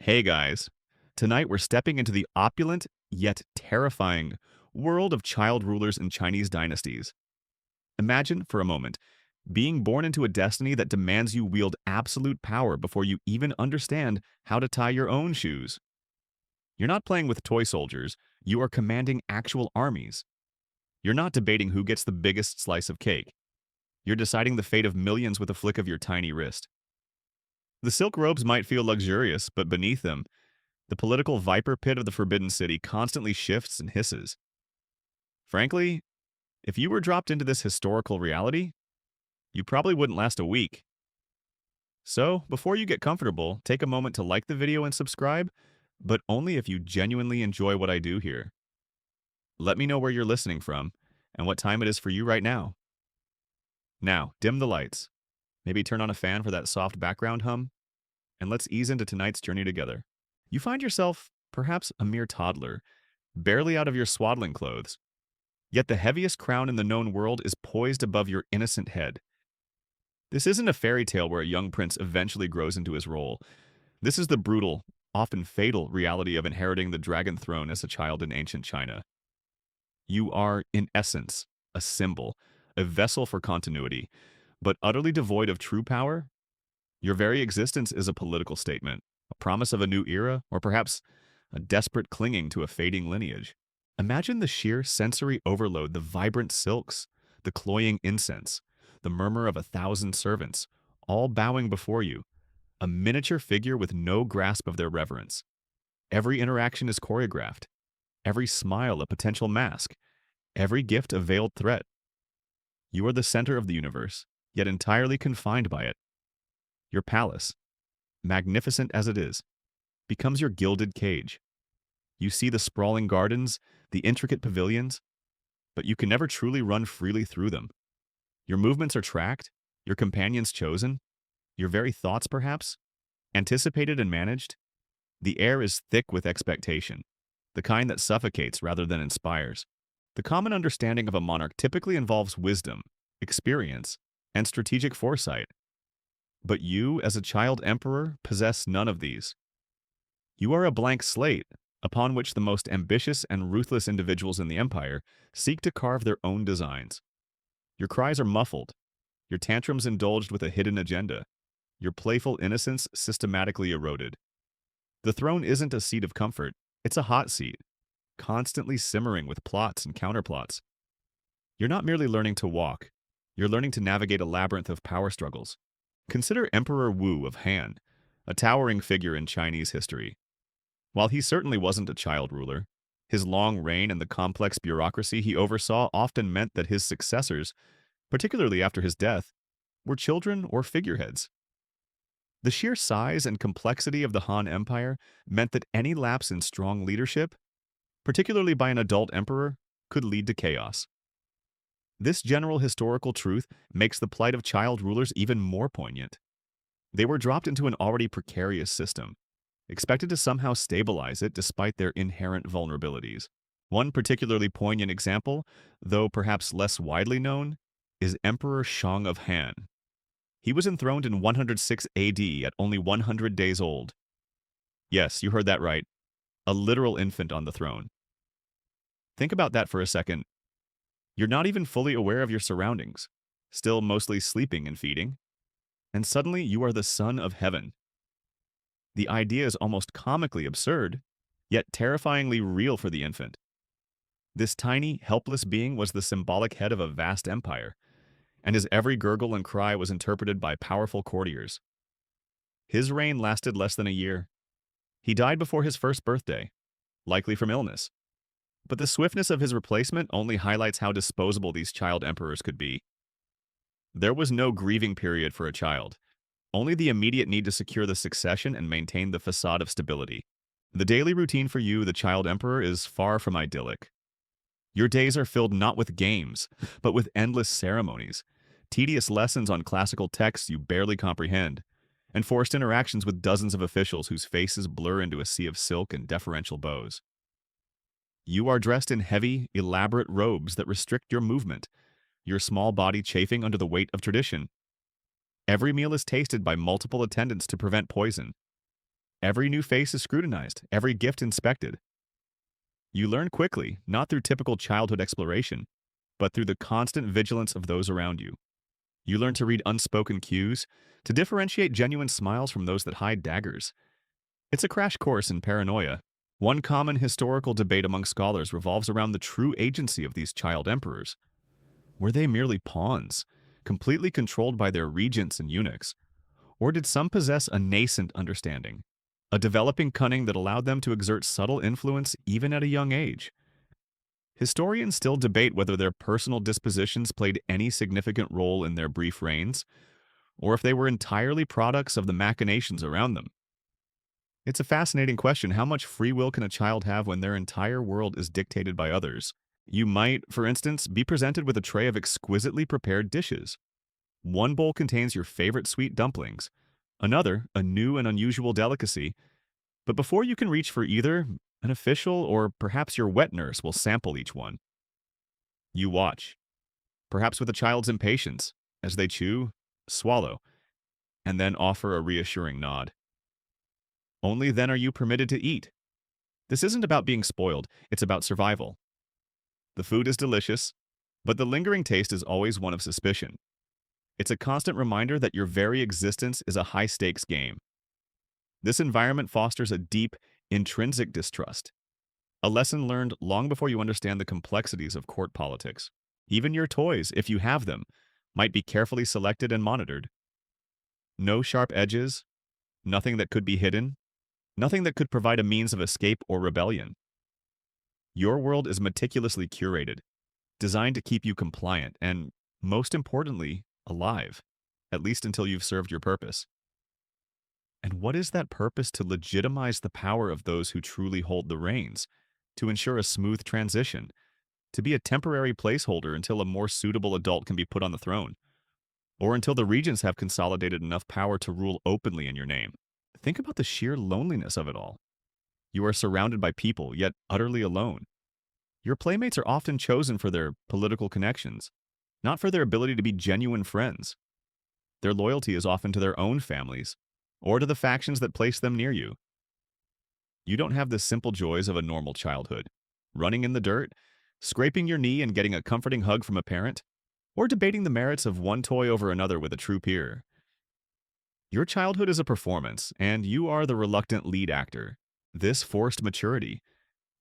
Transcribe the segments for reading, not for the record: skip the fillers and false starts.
Hey guys, tonight we're stepping into the opulent yet terrifying world of child rulers in Chinese dynasties. Imagine, for a moment, being born into a destiny that demands you wield absolute power before you even understand how to tie your own shoes. You're not playing with toy soldiers, you are commanding actual armies. You're not debating who gets the biggest slice of cake. You're deciding the fate of millions with a flick of your tiny wrist. The silk robes might feel luxurious, but beneath them, the political viper pit of the Forbidden City constantly shifts and hisses. Frankly, if you were dropped into this historical reality, you probably wouldn't last a week. So, before you get comfortable, take a moment to like the video and subscribe, but only if you genuinely enjoy what I do here. Let me know where you're listening from and what time it is for you right now. Now, dim the lights. Maybe turn on a fan for that soft background hum, and let's ease into tonight's journey together. You find yourself, perhaps a mere toddler, barely out of your swaddling clothes. Yet the heaviest crown in the known world is poised above your innocent head. This isn't a fairy tale where a young prince eventually grows into his role. This is the brutal, often fatal reality of inheriting the dragon throne as a child in ancient China. You are, in essence, a symbol, a vessel for continuity, but utterly devoid of true power. Your very existence is a political statement, a promise of a new era, or perhaps a desperate clinging to a fading lineage. Imagine the sheer sensory overload, the vibrant silks, the cloying incense, the murmur of 1,000 servants, all bowing before you, a miniature figure with no grasp of their reverence. Every interaction is choreographed, every smile a potential mask, every gift a veiled threat. You are the center of the universe, yet entirely confined by it. Your palace, magnificent as it is, becomes your gilded cage. You see the sprawling gardens, the intricate pavilions, but you can never truly run freely through them. Your movements are tracked, your companions chosen, your very thoughts perhaps, anticipated and managed. The air is thick with expectation, the kind that suffocates rather than inspires. The common understanding of a monarch typically involves wisdom, experience, and strategic foresight. But you, as a child emperor, possess none of these. You are a blank slate, upon which the most ambitious and ruthless individuals in the empire seek to carve their own designs. Your cries are muffled, your tantrums indulged with a hidden agenda, your playful innocence systematically eroded. The throne isn't a seat of comfort, it's a hot seat, constantly simmering with plots and counterplots. You're not merely learning to walk, you're learning to navigate a labyrinth of power struggles. Consider Emperor Wu of Han, a towering figure in Chinese history. While he certainly wasn't a child ruler, his long reign and the complex bureaucracy he oversaw often meant that his successors, particularly after his death, were children or figureheads. The sheer size and complexity of the Han Empire meant that any lapse in strong leadership, particularly by an adult emperor, could lead to chaos. This general historical truth makes the plight of child rulers even more poignant. They were dropped into an already precarious system, expected to somehow stabilize it despite their inherent vulnerabilities. One particularly poignant example, though perhaps less widely known, is Emperor Shang of Han. He was enthroned in 106 AD at only 100 days old. Yes, you heard that right. A literal infant on the throne. Think about that for a second. You're not even fully aware of your surroundings, still mostly sleeping and feeding, and suddenly you are the son of heaven. The idea is almost comically absurd, yet terrifyingly real for the infant. This tiny, helpless being was the symbolic head of a vast empire, and his every gurgle and cry was interpreted by powerful courtiers. His reign lasted less than a year. He died before his first birthday, likely from illness. But the swiftness of his replacement only highlights how disposable these child emperors could be. There was no grieving period for a child, only the immediate need to secure the succession and maintain the facade of stability. The daily routine for you, the child emperor, is far from idyllic. Your days are filled not with games, but with endless ceremonies, tedious lessons on classical texts you barely comprehend, and forced interactions with dozens of officials whose faces blur into a sea of silk and deferential bows. You are dressed in heavy, elaborate robes that restrict your movement, your small body chafing under the weight of tradition. Every meal is tasted by multiple attendants to prevent poison. Every new face is scrutinized, every gift inspected. You learn quickly, not through typical childhood exploration, but through the constant vigilance of those around you. You learn to read unspoken cues, to differentiate genuine smiles from those that hide daggers. It's a crash course in paranoia. One common historical debate among scholars revolves around the true agency of these child emperors. Were they merely pawns, completely controlled by their regents and eunuchs? Or did some possess a nascent understanding, a developing cunning that allowed them to exert subtle influence even at a young age? Historians still debate whether their personal dispositions played any significant role in their brief reigns, or if they were entirely products of the machinations around them. It's a fascinating question. How much free will can a child have when their entire world is dictated by others? You might, for instance, be presented with a tray of exquisitely prepared dishes. One bowl contains your favorite sweet dumplings, another, a new and unusual delicacy. But before you can reach for either, an official or perhaps your wet nurse will sample each one. You watch, perhaps with a child's impatience, as they chew, swallow, and then offer a reassuring nod. Only then are you permitted to eat. This isn't about being spoiled, it's about survival. The food is delicious, but the lingering taste is always one of suspicion. It's a constant reminder that your very existence is a high-stakes game. This environment fosters a deep, intrinsic distrust, a lesson learned long before you understand the complexities of court politics. Even your toys, if you have them, might be carefully selected and monitored. No sharp edges, nothing that could be hidden, nothing that could provide a means of escape or rebellion. Your world is meticulously curated, designed to keep you compliant and, most importantly, alive, at least until you've served your purpose. And what is that purpose? To legitimize the power of those who truly hold the reins, to ensure a smooth transition, to be a temporary placeholder until a more suitable adult can be put on the throne, or until the regents have consolidated enough power to rule openly in your name. Think about the sheer loneliness of it all. You are surrounded by people, yet utterly alone. Your playmates are often chosen for their political connections, not for their ability to be genuine friends. Their loyalty is often to their own families, or to the factions that place them near you. You don't have the simple joys of a normal childhood, running in the dirt, scraping your knee and getting a comforting hug from a parent, or debating the merits of one toy over another with a true peer. Your childhood is a performance, and you are the reluctant lead actor. This forced maturity,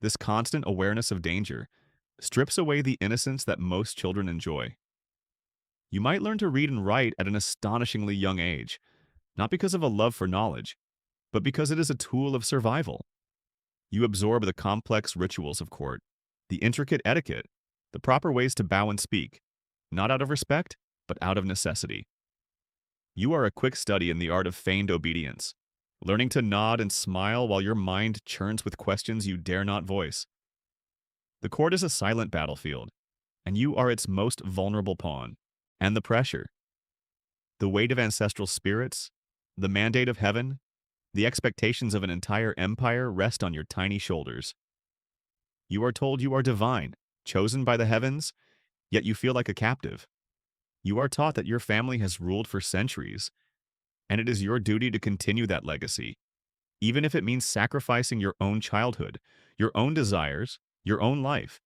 this constant awareness of danger, strips away the innocence that most children enjoy. You might learn to read and write at an astonishingly young age, not because of a love for knowledge, but because it is a tool of survival. You absorb the complex rituals of court, the intricate etiquette, the proper ways to bow and speak, not out of respect, but out of necessity. You are a quick study in the art of feigned obedience, learning to nod and smile while your mind churns with questions you dare not voice. The court is a silent battlefield, and you are its most vulnerable pawn. And the pressure, the weight of ancestral spirits, the mandate of heaven, the expectations of an entire empire rest on your tiny shoulders. You are told you are divine, chosen by the heavens, yet you feel like a captive. You are taught that your family has ruled for centuries, and it is your duty to continue that legacy, even if it means sacrificing your own childhood, your own desires, your own life.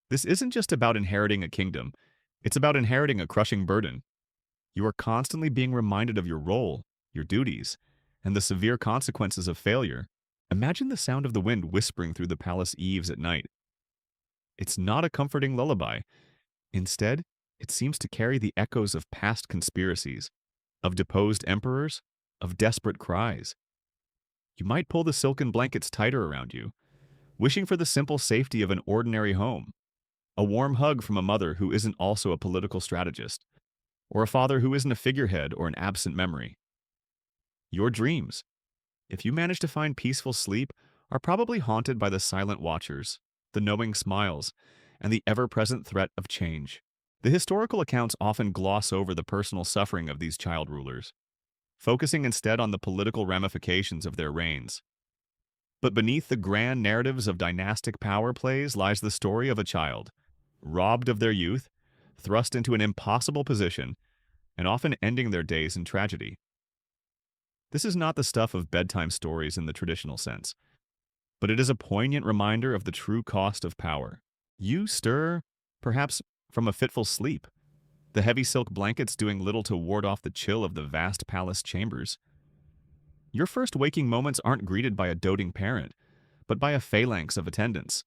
This isn't just about inheriting a kingdom, it's about inheriting a crushing burden. You are constantly being reminded of your role, your duties, and the severe consequences of failure. Imagine the sound of the wind whispering through the palace eaves at night. It's not a comforting lullaby. Instead, it seems to carry the echoes of past conspiracies, of deposed emperors, of desperate cries. You might pull the silken blankets tighter around you, wishing for the simple safety of an ordinary home, a warm hug from a mother who isn't also a political strategist, or a father who isn't a figurehead or an absent memory. Your dreams, if you manage to find peaceful sleep, are probably haunted by the silent watchers, the knowing smiles, and the ever-present threat of change. The historical accounts often gloss over the personal suffering of these child rulers, focusing instead on the political ramifications of their reigns. But beneath the grand narratives of dynastic power plays lies the story of a child, robbed of their youth, thrust into an impossible position, and often ending their days in tragedy. This is not the stuff of bedtime stories in the traditional sense, but it is a poignant reminder of the true cost of power. You stir, perhaps from a fitful sleep, the heavy silk blankets doing little to ward off the chill of the vast palace chambers. Your first waking moments aren't greeted by a doting parent, but by a phalanx of attendants,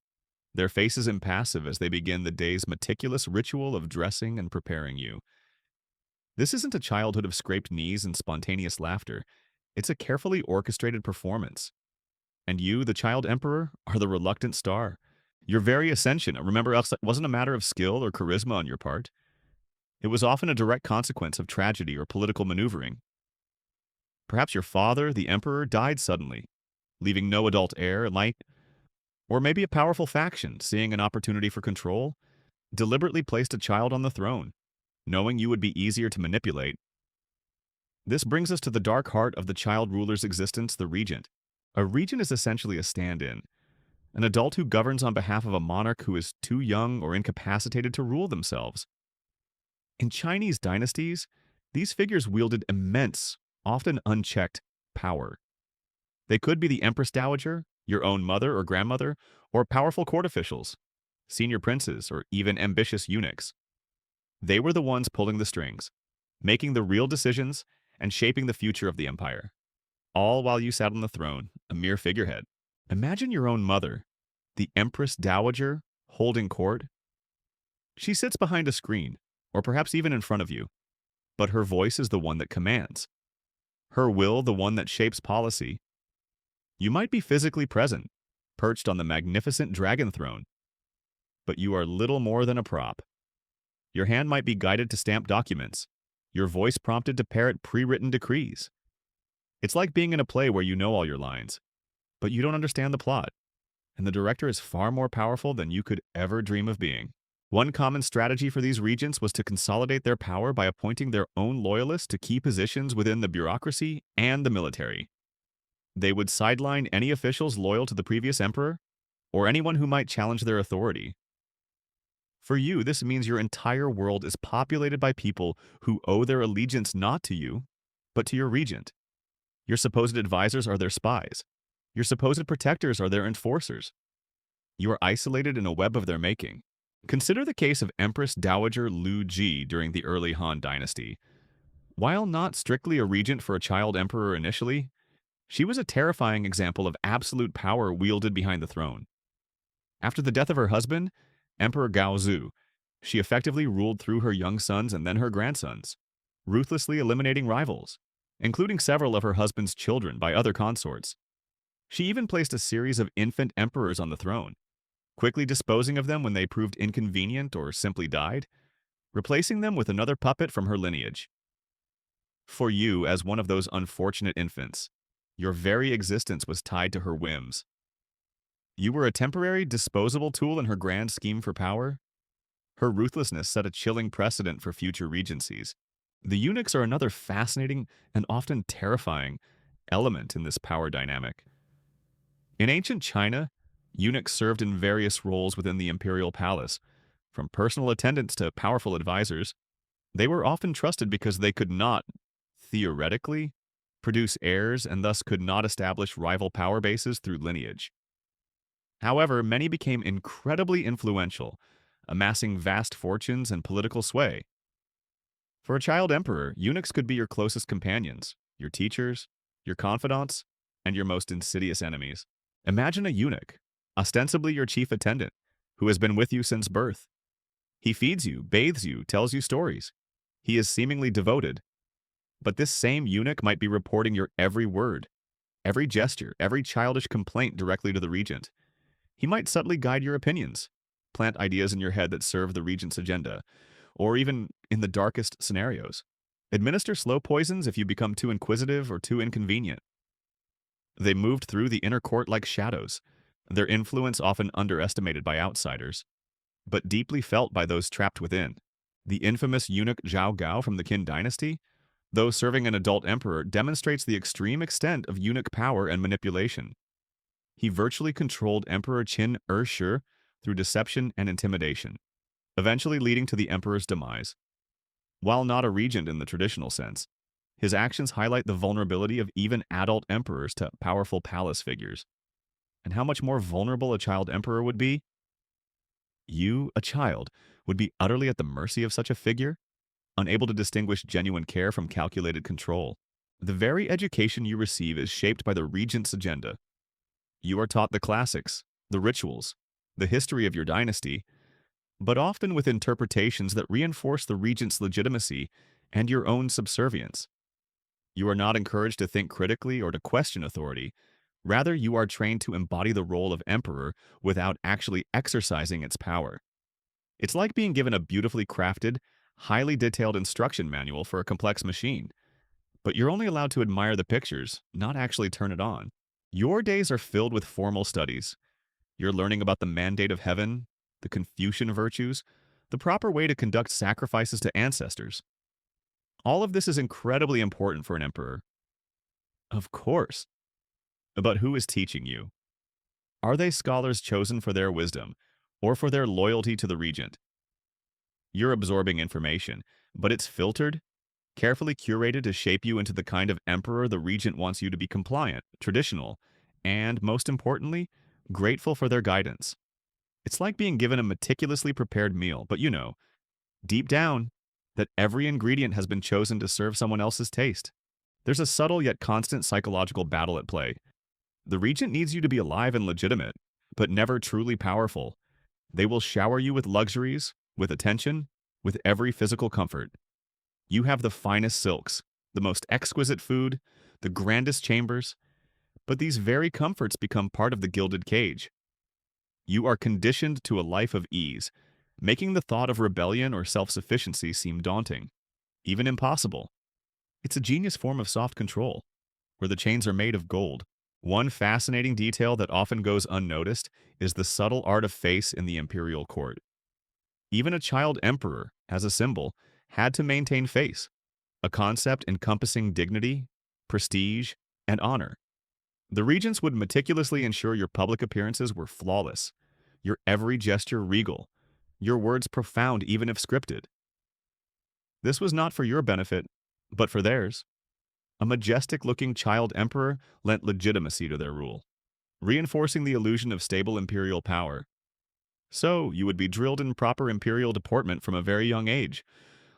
their faces impassive as they begin the day's meticulous ritual of dressing and preparing you. This isn't a childhood of scraped knees and spontaneous laughter. It's a carefully orchestrated performance. And you, the child emperor, are the reluctant star. Your very ascension, remember, else wasn't a matter of skill or charisma on your part. It was often a direct consequence of tragedy or political maneuvering. Perhaps your father, the emperor, died suddenly, leaving no adult heir, or maybe a powerful faction, seeing an opportunity for control, deliberately placed a child on the throne, knowing you would be easier to manipulate. This brings us to the dark heart of the child ruler's existence, the regent. A regent is essentially a stand-in, an adult who governs on behalf of a monarch who is too young or incapacitated to rule themselves. In Chinese dynasties, these figures wielded immense, often unchecked, power. They could be the Empress Dowager, your own mother or grandmother, or powerful court officials, senior princes, or even ambitious eunuchs. They were the ones pulling the strings, making the real decisions and shaping the future of the empire, all while you sat on the throne, a mere figurehead. Imagine your own mother, the Empress Dowager, holding court. She sits behind a screen, or perhaps even in front of you, but her voice is the one that commands. Her will the one that shapes policy. You might be physically present, perched on the magnificent dragon throne, but you are little more than a prop. Your hand might be guided to stamp documents, your voice prompted to parrot pre-written decrees. It's like being in a play where you know all your lines, but you don't understand the plot, and the director is far more powerful than you could ever dream of being. One common strategy for these regents was to consolidate their power by appointing their own loyalists to key positions within the bureaucracy and the military. They would sideline any officials loyal to the previous emperor, or anyone who might challenge their authority. For you, this means your entire world is populated by people who owe their allegiance not to you, but to your regent. Your supposed advisors are their spies. Your supposed protectors are their enforcers. You are isolated in a web of their making. Consider the case of Empress Dowager Lu Ji during the early Han Dynasty. While not strictly a regent for a child emperor initially, she was a terrifying example of absolute power wielded behind the throne. After the death of her husband, Emperor Guangxu, she effectively ruled through her young sons and then her grandsons, ruthlessly eliminating rivals, including several of her husband's children by other consorts. She even placed a series of infant emperors on the throne, quickly disposing of them when they proved inconvenient or simply died, replacing them with another puppet from her lineage. For you, as one of those unfortunate infants, your very existence was tied to her whims. You were a temporary, disposable tool in her grand scheme for power. Her ruthlessness set a chilling precedent for future regencies. The eunuchs are another fascinating and often terrifying element in this power dynamic. In ancient China, eunuchs served in various roles within the imperial palace, from personal attendants to powerful advisors. They were often trusted because they could not, theoretically, produce heirs and thus could not establish rival power bases through lineage. However, many became incredibly influential, amassing vast fortunes and political sway. For a child emperor, eunuchs could be your closest companions, your teachers, your confidants, and your most insidious enemies. Imagine a eunuch, ostensibly your chief attendant, who has been with you since birth. He feeds you, bathes you, tells you stories. He is seemingly devoted. But this same eunuch might be reporting your every word, every gesture, every childish complaint directly to the regent. He might subtly guide your opinions, plant ideas in your head that serve the regent's agenda, or even in the darkest scenarios, administer slow poisons if you become too inquisitive or too inconvenient. They moved through the inner court like shadows, their influence often underestimated by outsiders, but deeply felt by those trapped within. The infamous eunuch Zhao Gao from the Qing Dynasty, though serving an adult emperor, demonstrates the extreme extent of eunuch power and manipulation. He virtually controlled Emperor Qin Shi through deception and intimidation, eventually leading to the emperor's demise. While not a regent in the traditional sense, His actions highlight the vulnerability of even adult emperors to powerful palace figures. And how much more vulnerable a child emperor would be? You, a child, would be utterly at the mercy of such a figure, unable to distinguish genuine care from calculated control. The very education you receive is shaped by the regent's agenda. You are taught the classics, the rituals, the history of your dynasty, but often with interpretations that reinforce the regent's legitimacy and your own subservience. You are not encouraged to think critically or to question authority. Rather, you are trained to embody the role of emperor without actually exercising its power. It's like being given a beautifully crafted, highly detailed instruction manual for a complex machine, but you're only allowed to admire the pictures, not actually turn it on. Your days are filled with formal studies. You're learning about the mandate of heaven, the Confucian virtues, the proper way to conduct sacrifices to ancestors. All of this is incredibly important for an emperor. Of course. But who is teaching you? Are they scholars chosen for their wisdom, or for their loyalty to the regent? You're absorbing information, but it's filtered, carefully curated to shape you into the kind of emperor the regent wants you to be: compliant, traditional, and, most importantly, grateful for their guidance. It's like being given a meticulously prepared meal, but deep down, that every ingredient has been chosen to serve someone else's taste. There's a subtle yet constant psychological battle at play. The regent needs you to be alive and legitimate, but never truly powerful. They will shower you with luxuries, with attention, with every physical comfort. You have the finest silks, the most exquisite food, the grandest chambers, but these very comforts become part of the gilded cage. You are conditioned to a life of ease, making the thought of rebellion or self-sufficiency seem daunting, even impossible. It's a genius form of soft control, where the chains are made of gold. One fascinating detail that often goes unnoticed is the subtle art of face in the imperial court. Even a child emperor, as a symbol, had to maintain face, a concept encompassing dignity, prestige, and honor. The regents would meticulously ensure your public appearances were flawless, your every gesture regal, your words profound even if scripted. This was not for your benefit, but for theirs. A majestic-looking child emperor lent legitimacy to their rule, reinforcing the illusion of stable imperial power. So, you would be drilled in proper imperial deportment from a very young age,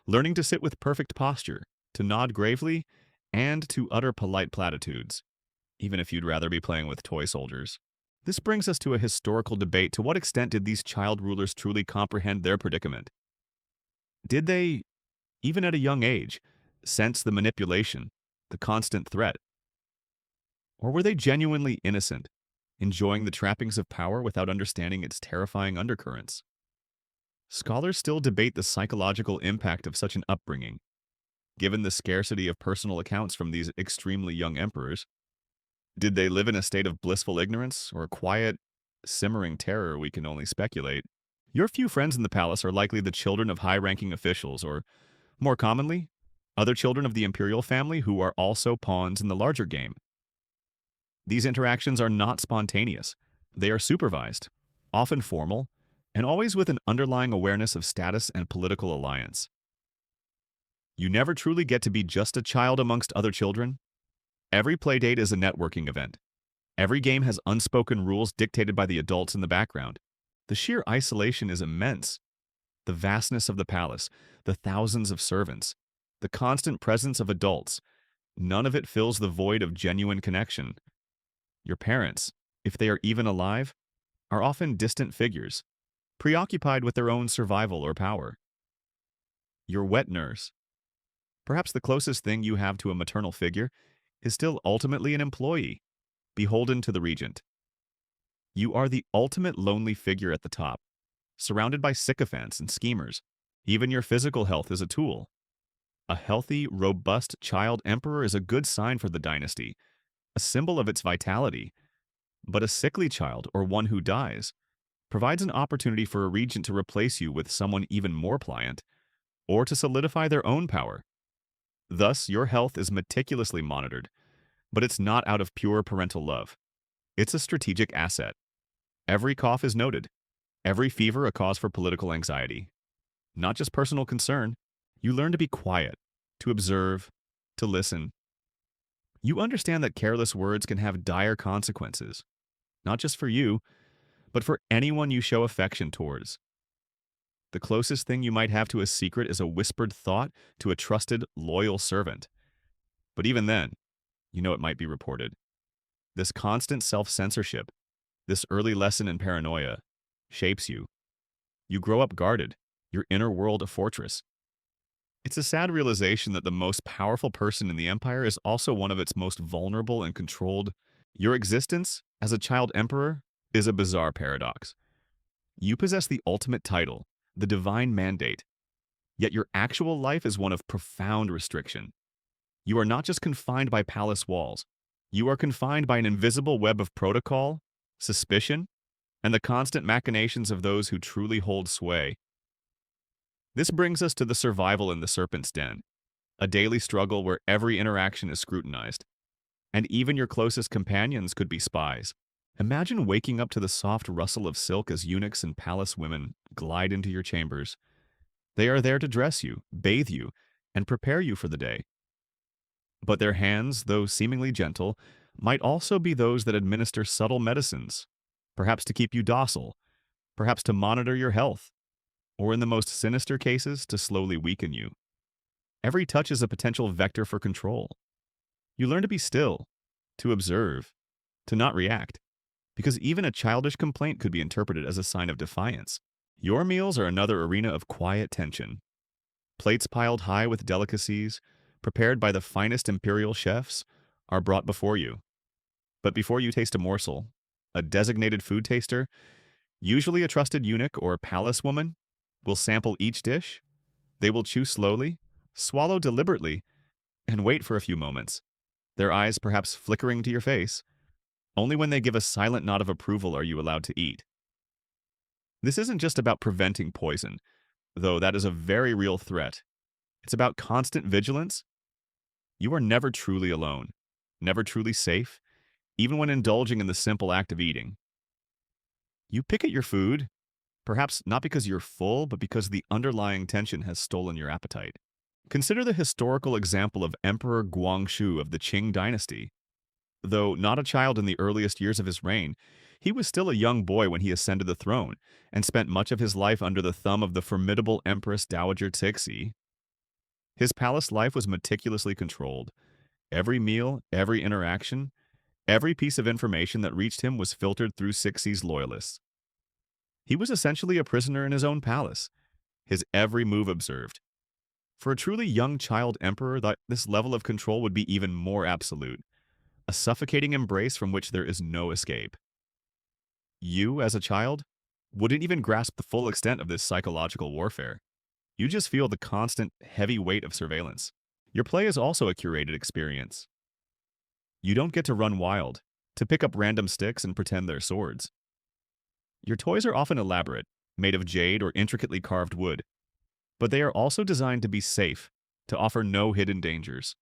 learning to sit with perfect posture, to nod gravely, and to utter polite platitudes, even if you'd rather be playing with toy soldiers. This brings us to a historical debate. To what extent did these child rulers truly comprehend their predicament? Did they, even at a young age, sense the manipulation, the constant threat? Or were they genuinely innocent, enjoying the trappings of power without understanding its terrifying undercurrents? Scholars still debate the psychological impact of such an upbringing. Given the scarcity of personal accounts from these extremely young emperors, did they live in a state of blissful ignorance or a quiet, simmering terror? We can only speculate. Your few friends in the palace are likely the children of high-ranking officials, or, more commonly, other children of the imperial family who are also pawns in the larger game. These interactions are not spontaneous. They are supervised, often formal, and always with an underlying awareness of status and political alliance. You never truly get to be just a child amongst other children. Every playdate is a networking event. Every game has unspoken rules dictated by the adults in the background. The sheer isolation is immense. The vastness of the palace, the thousands of servants, the constant presence of adults, none of it fills the void of genuine connection. Your parents, if they are even alive, are often distant figures, preoccupied with their own survival or power. Your wet nurse, perhaps the closest thing you have to a maternal figure, is still ultimately an employee, beholden to the regent. You are the ultimate lonely figure at the top, surrounded by sycophants and schemers. Even your physical health is a tool. A healthy, robust child emperor is a good sign for the dynasty, a symbol of its vitality. But a sickly child, or one who dies, provides an opportunity for a regent to replace you with someone even more pliant, or to solidify their own power. Thus, your health is meticulously monitored, but it's not out of pure parental love. It's a strategic asset. Every cough is noted, every fever a cause for political anxiety. Not just personal concern. You learn to be quiet, to observe, to listen. You understand that careless words can have dire consequences, not just for you, but for anyone you show affection towards. The closest thing you might have to a secret is a whispered thought to a trusted, loyal servant. But even then, you know it might be reported. This constant self-censorship, this early lesson in paranoia, shapes you. You grow up guarded, your inner world a fortress. It's a sad realization that the most powerful person in the empire is also one of its most vulnerable and controlled. Your existence as a child emperor is a bizarre paradox. You possess the ultimate title, the divine mandate, yet your actual life is one of profound restriction. You are not just confined by palace walls. You are confined by an invisible web of protocol, suspicion, and the constant machinations of those who truly hold sway. This brings us to the survival in the serpent's den, a daily struggle where every interaction is scrutinized, and even your closest companions could be spies. Imagine waking up to the soft rustle of silk as eunuchs and palace women glide into your chambers. They are there to dress you, bathe you, and prepare you for the day. But their hands, though seemingly gentle, might also be those that administer subtle medicines, perhaps to keep you docile, perhaps to monitor your health, or in the most sinister cases, to slowly weaken you. Every touch is a potential vector for control. You learn to be still, to observe, to not react, because even a childish complaint could be interpreted as a sign of defiance. Your meals are another arena of quiet tension. Plates piled high with delicacies, prepared by the finest Imperial chefs, are brought before you. But before you taste a morsel, a designated food taster, usually a trusted eunuch or palace woman, will sample each dish. They will chew slowly, swallow deliberately, and wait for a few moments, their eyes perhaps flickering to your face. Only when they give a silent nod of approval are you allowed to eat. This isn't just about preventing poison, though that is a very real threat. It's about constant vigilance. You are never truly alone, never truly safe, even when indulging in the simple act of eating. You pick at your food, perhaps not because you're full, but because the underlying tension has stolen your appetite. Consider the historical example of Emperor Guangxu of the Qing Dynasty. Though not a child in the earliest years of his reign, he was still a young boy when he ascended the throne and spent much of his life under the thumb of the formidable Empress Dowager Cixi. His palace life was meticulously controlled. Every meal, every interaction, every piece of information that reached him was filtered through Cixi's loyalists. He was essentially a prisoner in his own palace, his every move observed. For a truly young child emperor, this level of control would be even more absolute, a suffocating embrace from which there is no escape. You, as a child, wouldn't even grasp the full extent of this psychological warfare. You just feel the constant, heavy weight of surveillance. Your play is also a curated experience. You don't get to run wild, to pick up random sticks and pretend they're swords. Your toys are often elaborate, made of jade or intricately carved wood, but they are also designed to be safe, to offer no hidden dangers.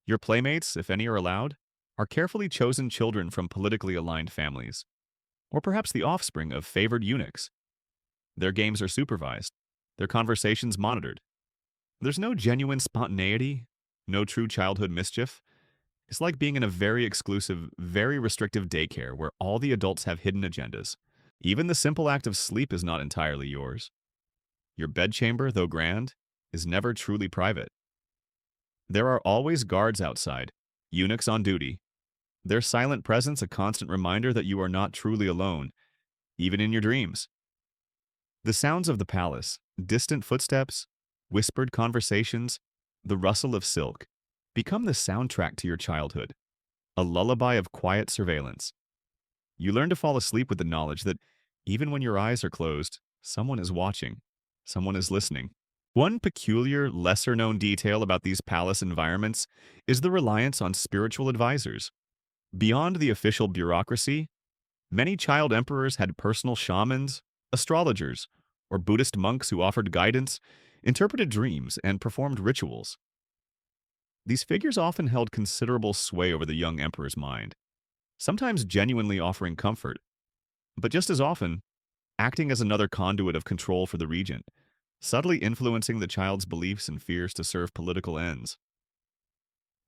Your playmates, if any are allowed, are carefully chosen children from politically aligned families, or perhaps the offspring of favored eunuchs. Their games are supervised, their conversations monitored. There's no genuine spontaneity, no true childhood mischief. It's like being in a very exclusive, very restrictive daycare where all the adults have hidden agendas. Even the simple act of sleep is not entirely yours. Your bedchamber, though grand, is never truly private. There are always guards outside, eunuchs on duty. Their silent presence a constant reminder that you are not truly alone, even in your dreams. The sounds of the palace, distant footsteps, whispered conversations, the rustle of silk, become the soundtrack to your childhood, a lullaby of quiet surveillance. You learn to fall asleep with the knowledge that even when your eyes are closed, someone is watching, someone is listening. One peculiar, lesser-known detail about these palace environments is the reliance on spiritual advisors. Beyond the official bureaucracy, many child emperors had personal shamans, astrologers, or Buddhist monks who offered guidance, interpreted dreams, and performed rituals. These figures often held considerable sway over the young emperor's mind, sometimes genuinely offering comfort, but just as often, acting as another conduit of control for the regent, subtly influencing the child's beliefs and fears to serve political ends.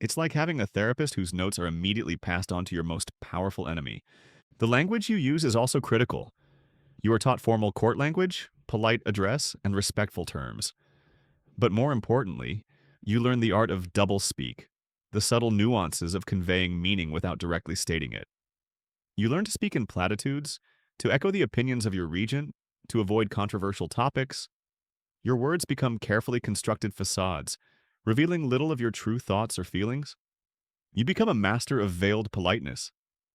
It's like having a therapist whose notes are immediately passed on to your most powerful enemy. The language you use is also critical. You are taught formal court language, polite address, and respectful terms. But more importantly, you learn the art of doublespeak, the subtle nuances of conveying meaning without directly stating it. You learn to speak in platitudes, to echo the opinions of your regent, to avoid controversial topics. Your words become carefully constructed facades, revealing little of your true thoughts or feelings. You become a master of veiled politeness,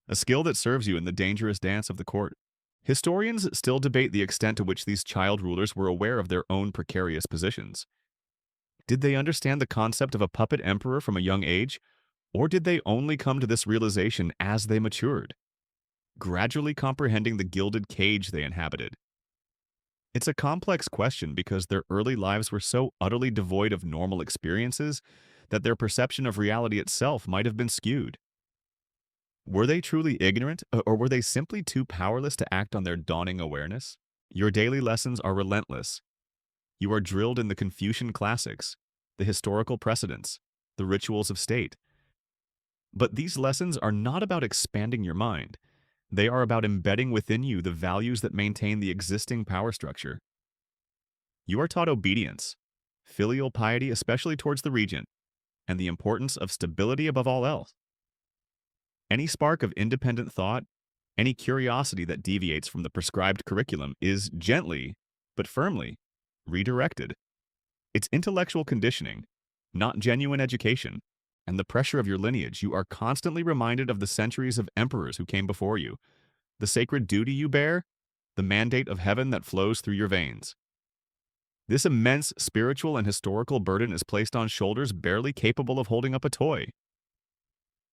a skill that serves you in the dangerous dance of the court. Historians still debate the extent to which these child rulers were aware of their own precarious positions. Did they understand the concept of a puppet emperor from a young age, or did they only come to this realization as they matured, gradually comprehending the gilded cage they inhabited? It's a complex question because their early lives were so utterly devoid of normal experiences that their perception of reality itself might have been skewed. Were they truly ignorant, or were they simply too powerless to act on their dawning awareness? Your daily lessons are relentless. You are drilled in the Confucian classics, the historical precedents, the rituals of state. But these lessons are not about expanding your mind. They are about embedding within you the values that maintain the existing power structure. You are taught obedience, filial piety especially towards the regent, and the importance of stability above all else. Any spark of independent thought, any curiosity that deviates from the prescribed curriculum is gently, but firmly, redirected. It's intellectual conditioning, not genuine education, and the pressure of your lineage. You are constantly reminded of the centuries of emperors who came before you, the sacred duty you bear, the mandate of heaven that flows through your veins. This immense spiritual and historical burden is placed on shoulders barely capable of holding up a toy.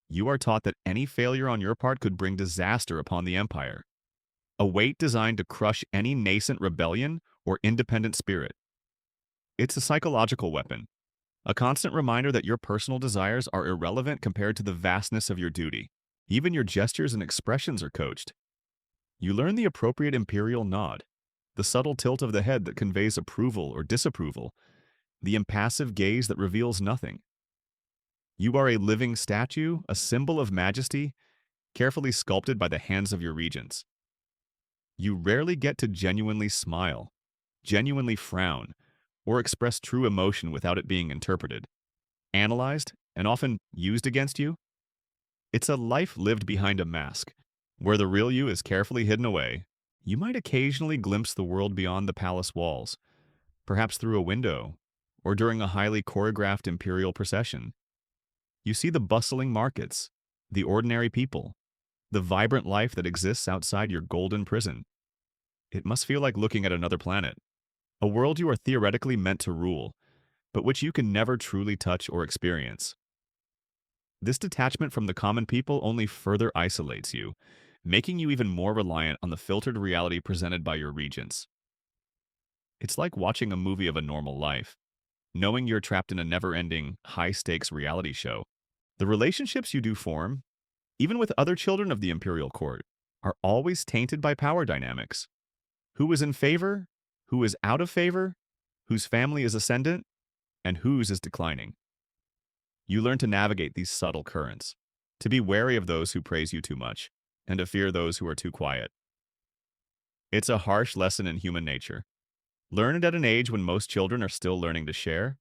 You are taught that any failure on your part could bring disaster upon the empire, a weight designed to crush any nascent rebellion or independent spirit. It's a psychological weapon, a constant reminder that your personal desires are irrelevant compared to the vastness of your duty. Even your gestures and expressions are coached. You learn the appropriate imperial nod, the subtle tilt of the head that conveys approval or disapproval, the impassive gaze that reveals nothing. You are a living statue, a symbol of majesty, carefully sculpted by the hands of your regents. You rarely get to genuinely smile, genuinely frown, or express true emotion without it being interpreted, analyzed, and often used against you. It's a life lived behind a mask, where the real you is carefully hidden away. You might occasionally glimpse the world beyond the palace walls, perhaps through a window, or during a highly choreographed imperial procession. You see the bustling markets, the ordinary people, the vibrant life that exists outside your golden prison. It must feel like looking at another planet, a world you are theoretically meant to rule, but which you can never truly touch or experience. This detachment from the common people only further isolates you, making you even more reliant on the filtered reality presented by your regents. It's like watching a movie of a normal life, knowing you're trapped in a never-ending, high-stakes reality show. The relationships you do form, even with other children of the imperial court, are always tainted by power dynamics. Who is in favor, who is out of favor, whose family is ascendant, and whose is declining. You learn to navigate these subtle currents, to be wary of those who praise you too much, and to fear those who are too quiet. It's a harsh lesson in human nature. Learn it at an age when most children are still learning to share.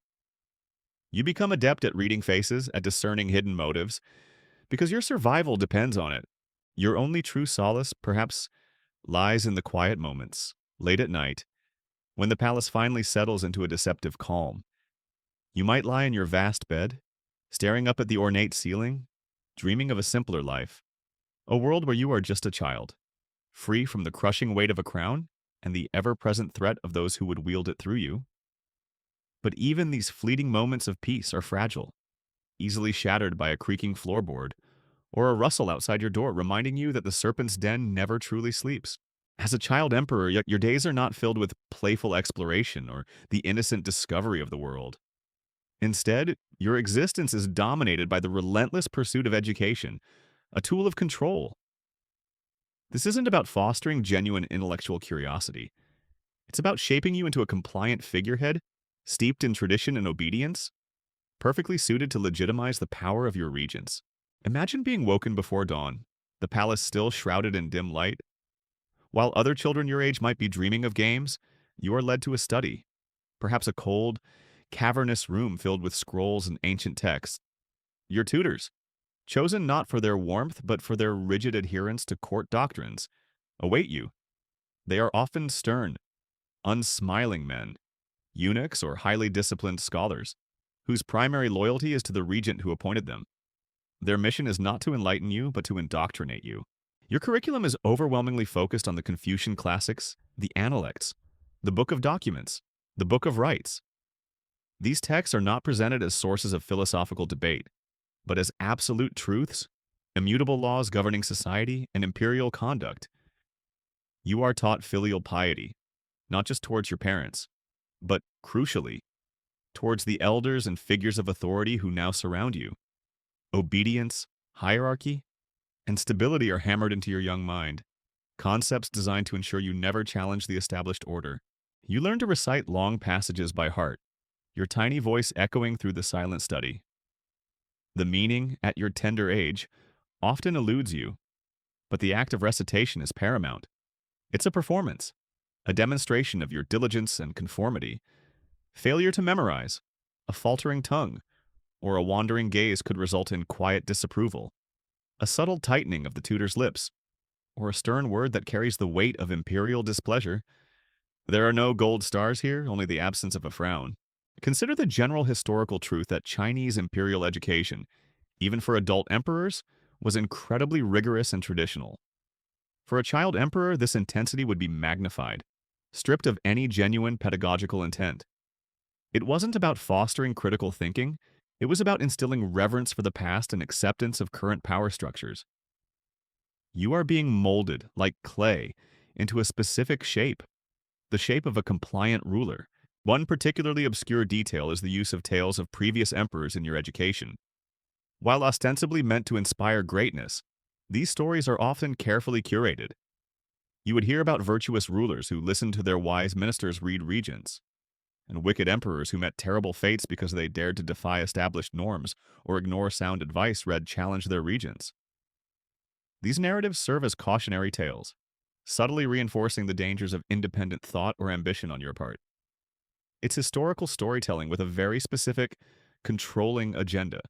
You become adept at reading faces, at discerning hidden motives, because your survival depends on it. Your only true solace, perhaps, lies in the quiet moments, late at night, when the palace finally settles into a deceptive calm. You might lie in your vast bed, staring up at the ornate ceiling, dreaming of a simpler life, a world where you are just a child, free from the crushing weight of a crown and the ever-present threat of those who would wield it through you. But even these fleeting moments of peace are fragile, easily shattered by a creaking floorboard or a rustle outside your door reminding you that the serpent's den never truly sleeps. As a child emperor, your days are not filled with playful exploration or the innocent discovery of the world. Instead, your existence is dominated by the relentless pursuit of education, a tool of control. This isn't about fostering genuine intellectual curiosity. It's about shaping you into a compliant figurehead, steeped in tradition and obedience. perfectly suited to legitimize the power of your regents. Imagine being woken before dawn, the palace still shrouded in dim light. While other children your age might be dreaming of games, you are led to a study, perhaps a cold, cavernous room filled with scrolls and ancient texts. Your tutors, chosen not for their warmth but for their rigid adherence to court doctrines, await you. They are often stern, unsmiling men, eunuchs or highly disciplined scholars, whose primary loyalty is to the regent who appointed them. Their mission is not to enlighten you, but to indoctrinate you. Your curriculum is overwhelmingly focused on the Confucian classics, the Analects, the Book of Documents, the Book of Rites. These texts are not presented as sources of philosophical debate, but as absolute truths, immutable laws governing society, and imperial conduct. You are taught filial piety, not just towards your parents, but, crucially, towards the elders and figures of authority who now surround you. Obedience, hierarchy, and stability are hammered into your young mind, concepts designed to ensure you never challenge the established order. You learn to recite long passages by heart, your tiny voice echoing through the silent study. The meaning, at your tender age, often eludes you, but the act of recitation is paramount. It's a performance, a demonstration of your diligence and conformity. Failure to memorize, a faltering tongue, or a wandering gaze could result in quiet disapproval, a subtle tightening of the tutor's lips, or a stern word that carries the weight of imperial displeasure. There are no gold stars here, only the absence of a frown. Consider the general historical truth that Chinese imperial education, even for adult emperors, was incredibly rigorous and traditional. For a child emperor, this intensity would be magnified, stripped of any genuine pedagogical intent. It wasn't about fostering critical thinking, it was about instilling reverence for the past and acceptance of current power structures. You are being molded, like clay, into a specific shape, the shape of a compliant ruler. One particularly obscure detail is the use of tales of previous emperors in your education. While ostensibly meant to inspire greatness, these stories are often carefully curated. You would hear about virtuous rulers who listened to their wise ministers read Regents, and wicked emperors who met terrible fates because they dared to defy established norms or ignore sound advice read challenge their regents. These narratives serve as cautionary tales, subtly reinforcing the dangers of independent thought or ambition on your part. It's historical storytelling with a very specific, controlling agenda.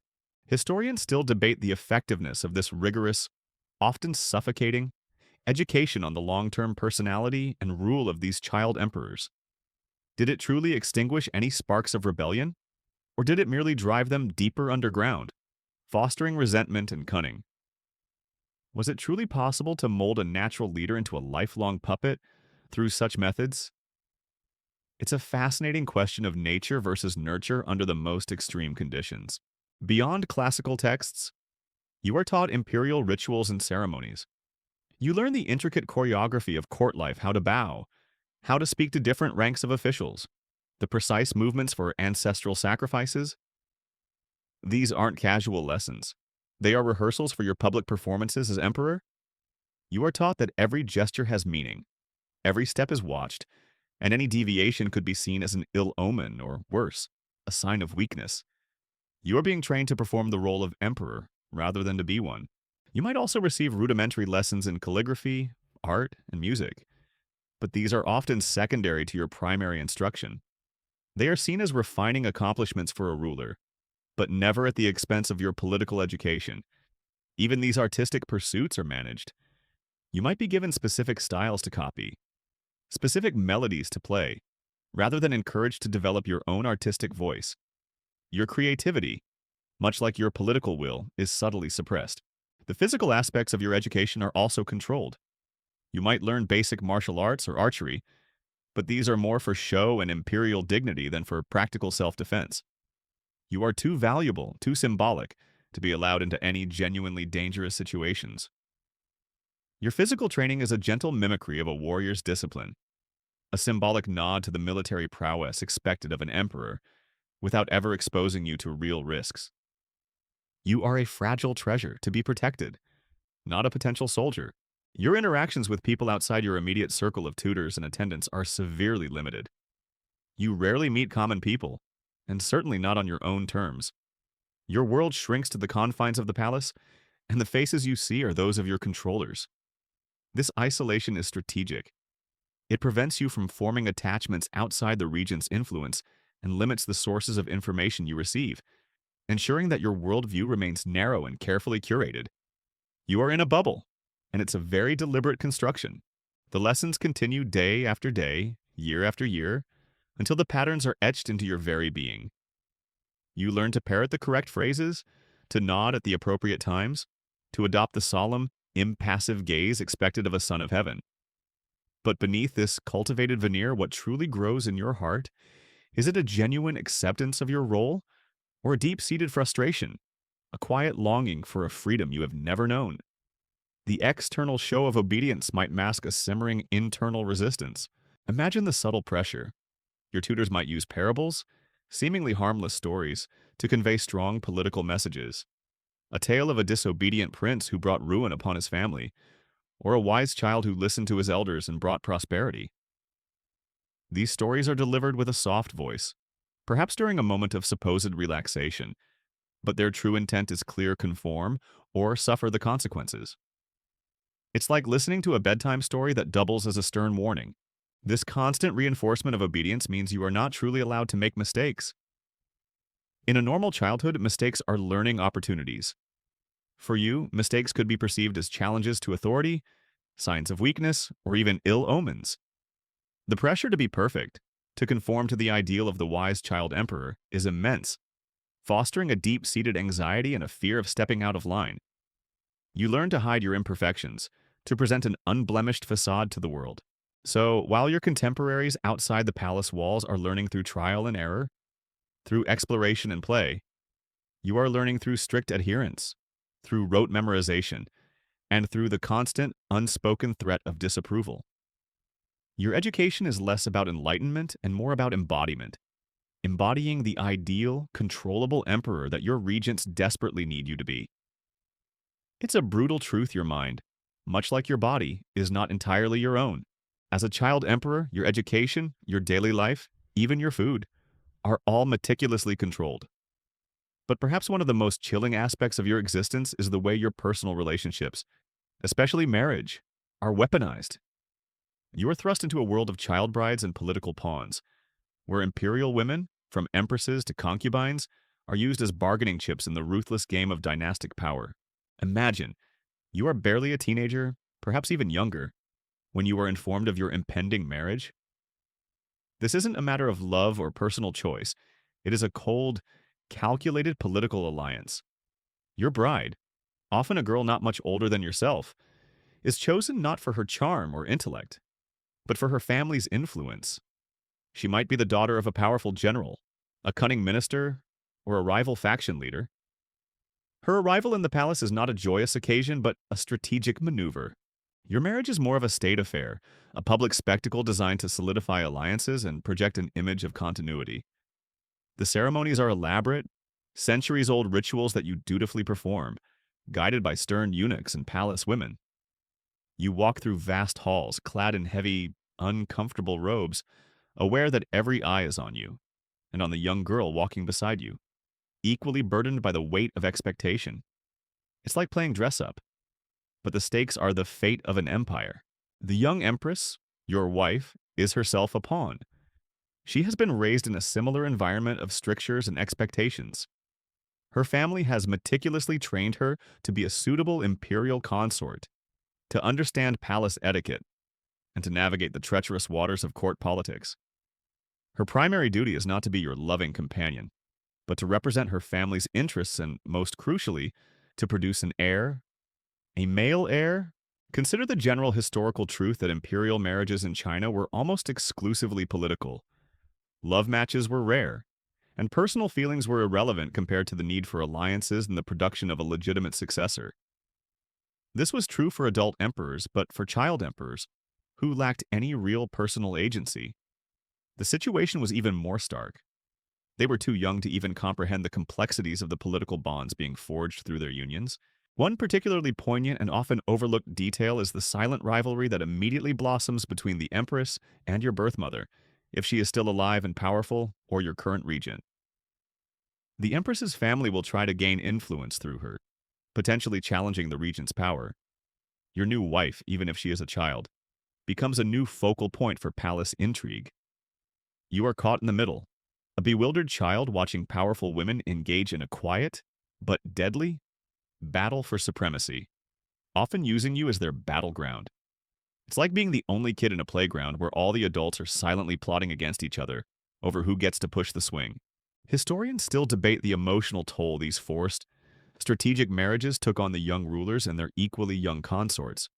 Historians still debate the effectiveness of this rigorous, often suffocating, education on the long-term personality and rule of these child emperors. Did it truly extinguish any sparks of rebellion? Or did it merely drive them deeper underground, fostering resentment and cunning? Was it truly possible to mold a natural leader into a lifelong puppet through such methods? It's a fascinating question of nature versus nurture under the most extreme conditions. Beyond classical texts, you are taught imperial rituals and ceremonies. You learn the intricate choreography of court life, how to bow, how to speak to different ranks of officials, the precise movements for ancestral sacrifices. These aren't casual lessons. They are rehearsals for your public performances as emperor. You are taught that every gesture has meaning, every step is watched, and any deviation could be seen as an ill omen or, worse, a sign of weakness. You are being trained to perform the role of emperor rather than to be one. You might also receive rudimentary lessons in calligraphy, art, and music, but these are often secondary to your primary instruction. They are seen as refining accomplishments for a ruler, but never at the expense of your political education. Even these artistic pursuits are managed. You might be given specific styles to copy, specific melodies to play, rather than encouraged to develop your own artistic voice. Your creativity, much like your political will, is subtly suppressed. The physical aspects of your education are also controlled. You might learn basic martial arts or archery, but these are more for show and imperial dignity than for practical self-defense. You are too valuable, too symbolic, to be allowed into any genuinely dangerous situations. Your physical training is a gentle mimicry of a warrior's discipline, a symbolic nod to the military prowess expected of an emperor, without ever exposing you to real risks. You are a fragile treasure to be protected, not a potential soldier. Your interactions with people outside your immediate circle of tutors and attendants are severely limited. You rarely meet common people, and certainly not on your own terms. Your world shrinks to the confines of the palace, and the faces you see are those of your controllers. This isolation is strategic. It prevents you from forming attachments outside the regent's influence and limits the sources of information you receive, ensuring that your worldview remains narrow and carefully curated. You are in a bubble, and it's a very deliberate construction. The lessons continue day after day, year after year, until the patterns are etched into your very being. You learn to parrot the correct phrases, to nod at the appropriate times, to adopt the solemn, impassive gaze expected of a son of heaven. But beneath this cultivated veneer, what truly grows in your heart? Is it a genuine acceptance of your role, or a deep-seated frustration, a quiet longing for a freedom you have never known? The external show of obedience might mask a simmering internal resistance. Imagine the subtle pressure. Your tutors might use parables, seemingly harmless stories, to convey strong political messages. A tale of a disobedient prince who brought ruin upon his family, or a wise child who listened to his elders and brought prosperity. These stories are delivered with a soft voice, perhaps during a moment of supposed relaxation, but their true intent is clear: conform or suffer the consequences. It's like listening to a bedtime story that doubles as a stern warning. This constant reinforcement of obedience means you are not truly allowed to make mistakes. In a normal childhood, mistakes are learning opportunities. For you, mistakes could be perceived as challenges to authority, signs of weakness, or even ill omens. The pressure to be perfect, to conform to the ideal of the wise child emperor, is immense, fostering a deep-seated anxiety and a fear of stepping out of line. You learn to hide your imperfections, to present an unblemished facade to the world. So, while your contemporaries outside the palace walls are learning through trial and error, through exploration and play, you are learning through strict adherence, through rote memorization, and through the constant, unspoken threat of disapproval. Your education is less about enlightenment and more about embodiment, embodying the ideal, controllable emperor that your regents desperately need you to be. It's a brutal truth: your mind, much like your body, is not entirely your own. As a child emperor, your education, your daily life, even your food, are all meticulously controlled. But perhaps one of the most chilling aspects of your existence is the way your personal relationships, especially marriage, are weaponized. You are thrust into a world of child brides and political pawns, where imperial women, from empresses to concubines, are used as bargaining chips in the ruthless game of dynastic power. Imagine, you are barely a teenager, perhaps even younger, when you are informed of your impending marriage. This isn't a matter of love or personal choice. It is a cold, calculated political alliance. Your bride, often a girl not much older than yourself, is chosen not for her charm or intellect, but for her family's influence. She might be the daughter of a powerful general, a cunning minister, or a rival faction leader. Her arrival in the palace is not a joyous occasion, but a strategic maneuver. Your marriage is more of a state affair, a public spectacle designed to solidify alliances and project an image of continuity. The ceremonies are elaborate, centuries-old rituals that you dutifully perform, guided by stern eunuchs and palace women. You walk through vast halls, clad in heavy, uncomfortable robes, aware that every eye is on you, and on the young girl walking beside you, equally burdened by the weight of expectation. It's like playing dress-up, but the stakes are the fate of an empire. The young empress, your wife, is herself a pawn. She has been raised in a similar environment of strictures and expectations. Her family has meticulously trained her to be a suitable imperial consort, to understand palace etiquette, and to navigate the treacherous waters of court politics. Her primary duty is not to be your loving companion, but to represent her family's interests and, most crucially, to produce an heir, a male heir. Consider the general historical truth that imperial marriages in China were almost exclusively political. Love matches were rare, and personal feelings were irrelevant compared to the need for alliances and the production of a legitimate successor. This was true for adult emperors, but for child emperors, who lacked any real personal agency, the situation was even more stark. They were too young to even comprehend the complexities of the political bonds being forged through their unions. One particularly poignant and often overlooked detail is the silent rivalry that immediately blossoms between the empress and your birth mother, if she is still alive and powerful, or your current regent. The Empress's family will try to gain influence through her, potentially challenging the regent's power. Your new wife, even if she is a child, becomes a new focal point for palace intrigue. You are caught in the middle, a bewildered child watching powerful women engage in a quiet, but deadly, battle for supremacy, often using you as their battleground. It's like being the only kid in a playground where all the adults are silently plotting against each other over who gets to push the swing. Historians still debate the emotional toll these forced, strategic marriages took on the young rulers and their equally young consorts.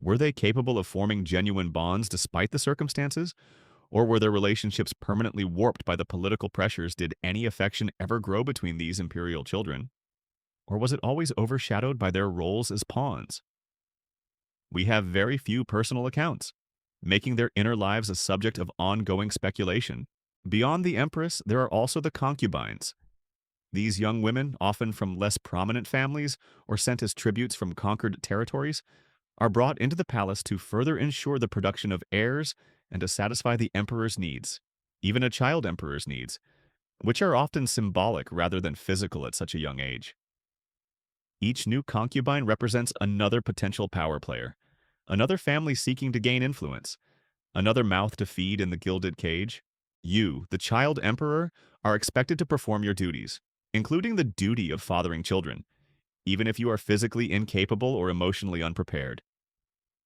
Were they capable of forming genuine bonds despite the circumstances? Or were their relationships permanently warped by the political pressures? Did any affection ever grow between these imperial children? Or was it always overshadowed by their roles as pawns? We have very few personal accounts, making their inner lives a subject of ongoing speculation. Beyond the empress, there are also the concubines. These young women, often from less prominent families or sent as tributes from conquered territories, are brought into the palace to further ensure the production of heirs and to satisfy the emperor's needs, even a child emperor's needs, which are often symbolic rather than physical at such a young age. Each new concubine represents another potential power player, another family seeking to gain influence, another mouth to feed in the gilded cage. You, the child emperor, are expected to perform your duties, including the duty of fathering children, even if you are physically incapable or emotionally unprepared.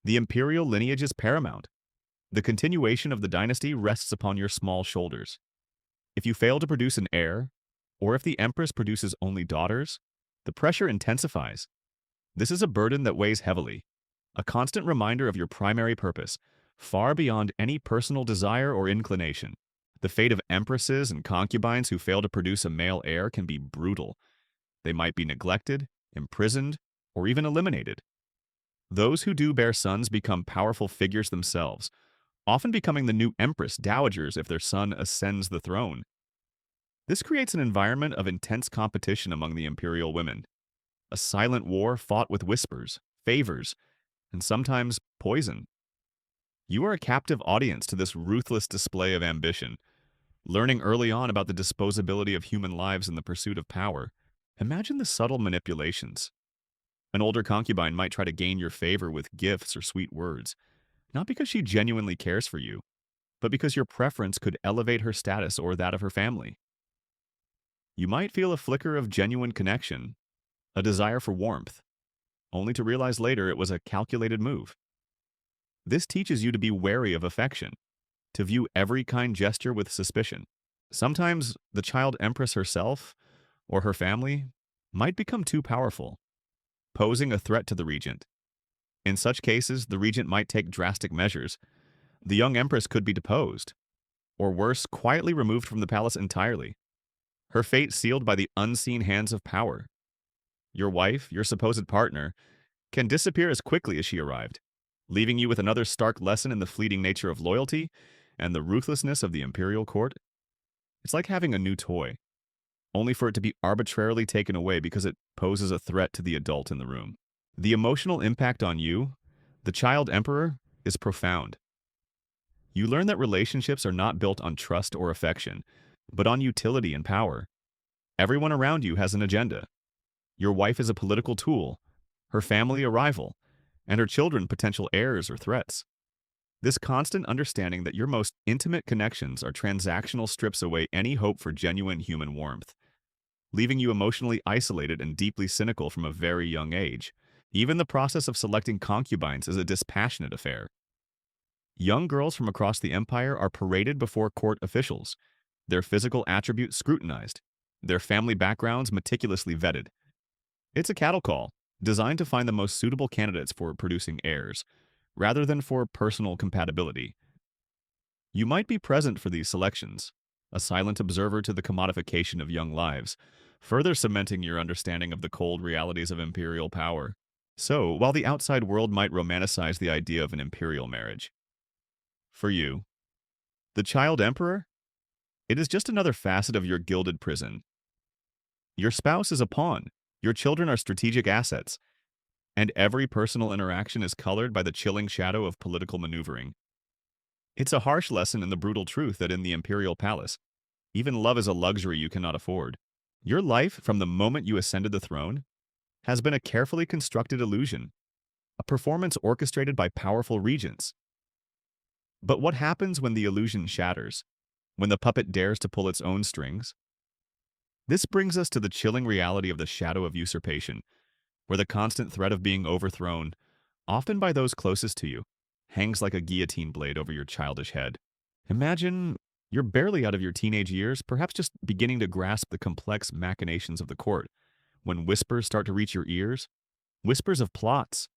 The imperial lineage is paramount. The continuation of the dynasty rests upon your small shoulders. If you fail to produce an heir, or if the empress produces only daughters, the pressure intensifies. This is a burden that weighs heavily, a constant reminder of your primary purpose, far beyond any personal desire or inclination. The fate of empresses and concubines who fail to produce a male heir can be brutal. They might be neglected, imprisoned, or even eliminated. Those who do bear sons become powerful figures themselves, often becoming the new empress dowagers if their son ascends the throne. This creates an environment of intense competition among the imperial women, a silent war fought with whispers, favors, and sometimes poison. You are a captive audience to this ruthless display of ambition, learning early on about the disposability of human lives in the pursuit of power. Imagine the subtle manipulations. An older concubine might try to gain your favor with gifts or sweet words, not because she genuinely cares for you, but because your preference could elevate her status or that of her family. You might feel a flicker of genuine connection, a desire for warmth, only to realize later it was a calculated move. This teaches you to be wary of affection, to view every kind gesture with suspicion. Sometimes the child empress herself or her family might become too powerful, posing a threat to the regent. In such cases, the regent might take drastic measures. The young empress could be deposed, or worse, quietly removed from the palace entirely. Her fate sealed by the unseen hands of power. Your wife, your supposed partner, can disappear as quickly as she arrived, leaving you with another stark lesson in the fleeting nature of loyalty and the ruthlessness of the imperial court. It's like having a new toy, only for it to be arbitrarily taken away because it poses a threat to the adult in the room. The emotional impact on you, the child emperor, is profound. You learn that relationships are not built on trust or affection, but on utility and power. Everyone around you has an agenda. Your wife is a political tool, her family a rival, and her children potential heirs or threats. This constant understanding that your most intimate connections are transactional strips away any hope for genuine human warmth, leaving you emotionally isolated and deeply cynical from a very young age. Even the process of selecting concubines is a dispassionate affair. Young girls from across the empire are paraded before court officials, their physical attributes scrutinized, their family backgrounds meticulously vetted. It's a cattle call, designed to find the most suitable candidates for producing heirs, rather than for personal compatibility. You might be present for these selections, a silent observer to the commodification of young lives, further cementing your understanding of the cold realities of imperial power. So, while the outside world might romanticize the idea of an imperial marriage, for you, the child emperor, it is just another facet of your gilded prison. Your spouse is a pawn, your children are strategic assets, and every personal interaction is colored by the chilling shadow of political maneuvering. It's a harsh lesson in the brutal truth that in the imperial palace, even love is a luxury you cannot afford. Your life, from the moment you ascended the throne, has been a carefully constructed illusion, a performance orchestrated by powerful regents. But what happens when the illusion shatters? When the puppet dares to pull its own strings? This brings us to the chilling reality of the shadow of usurpation, where the constant threat of being overthrown, often by those closest to you, hangs like a guillotine blade over your childish head. Imagine you're barely out of your teenage years, perhaps just beginning to grasp the complex machinations of the court, when whispers start to reach your ears, whispers of plots,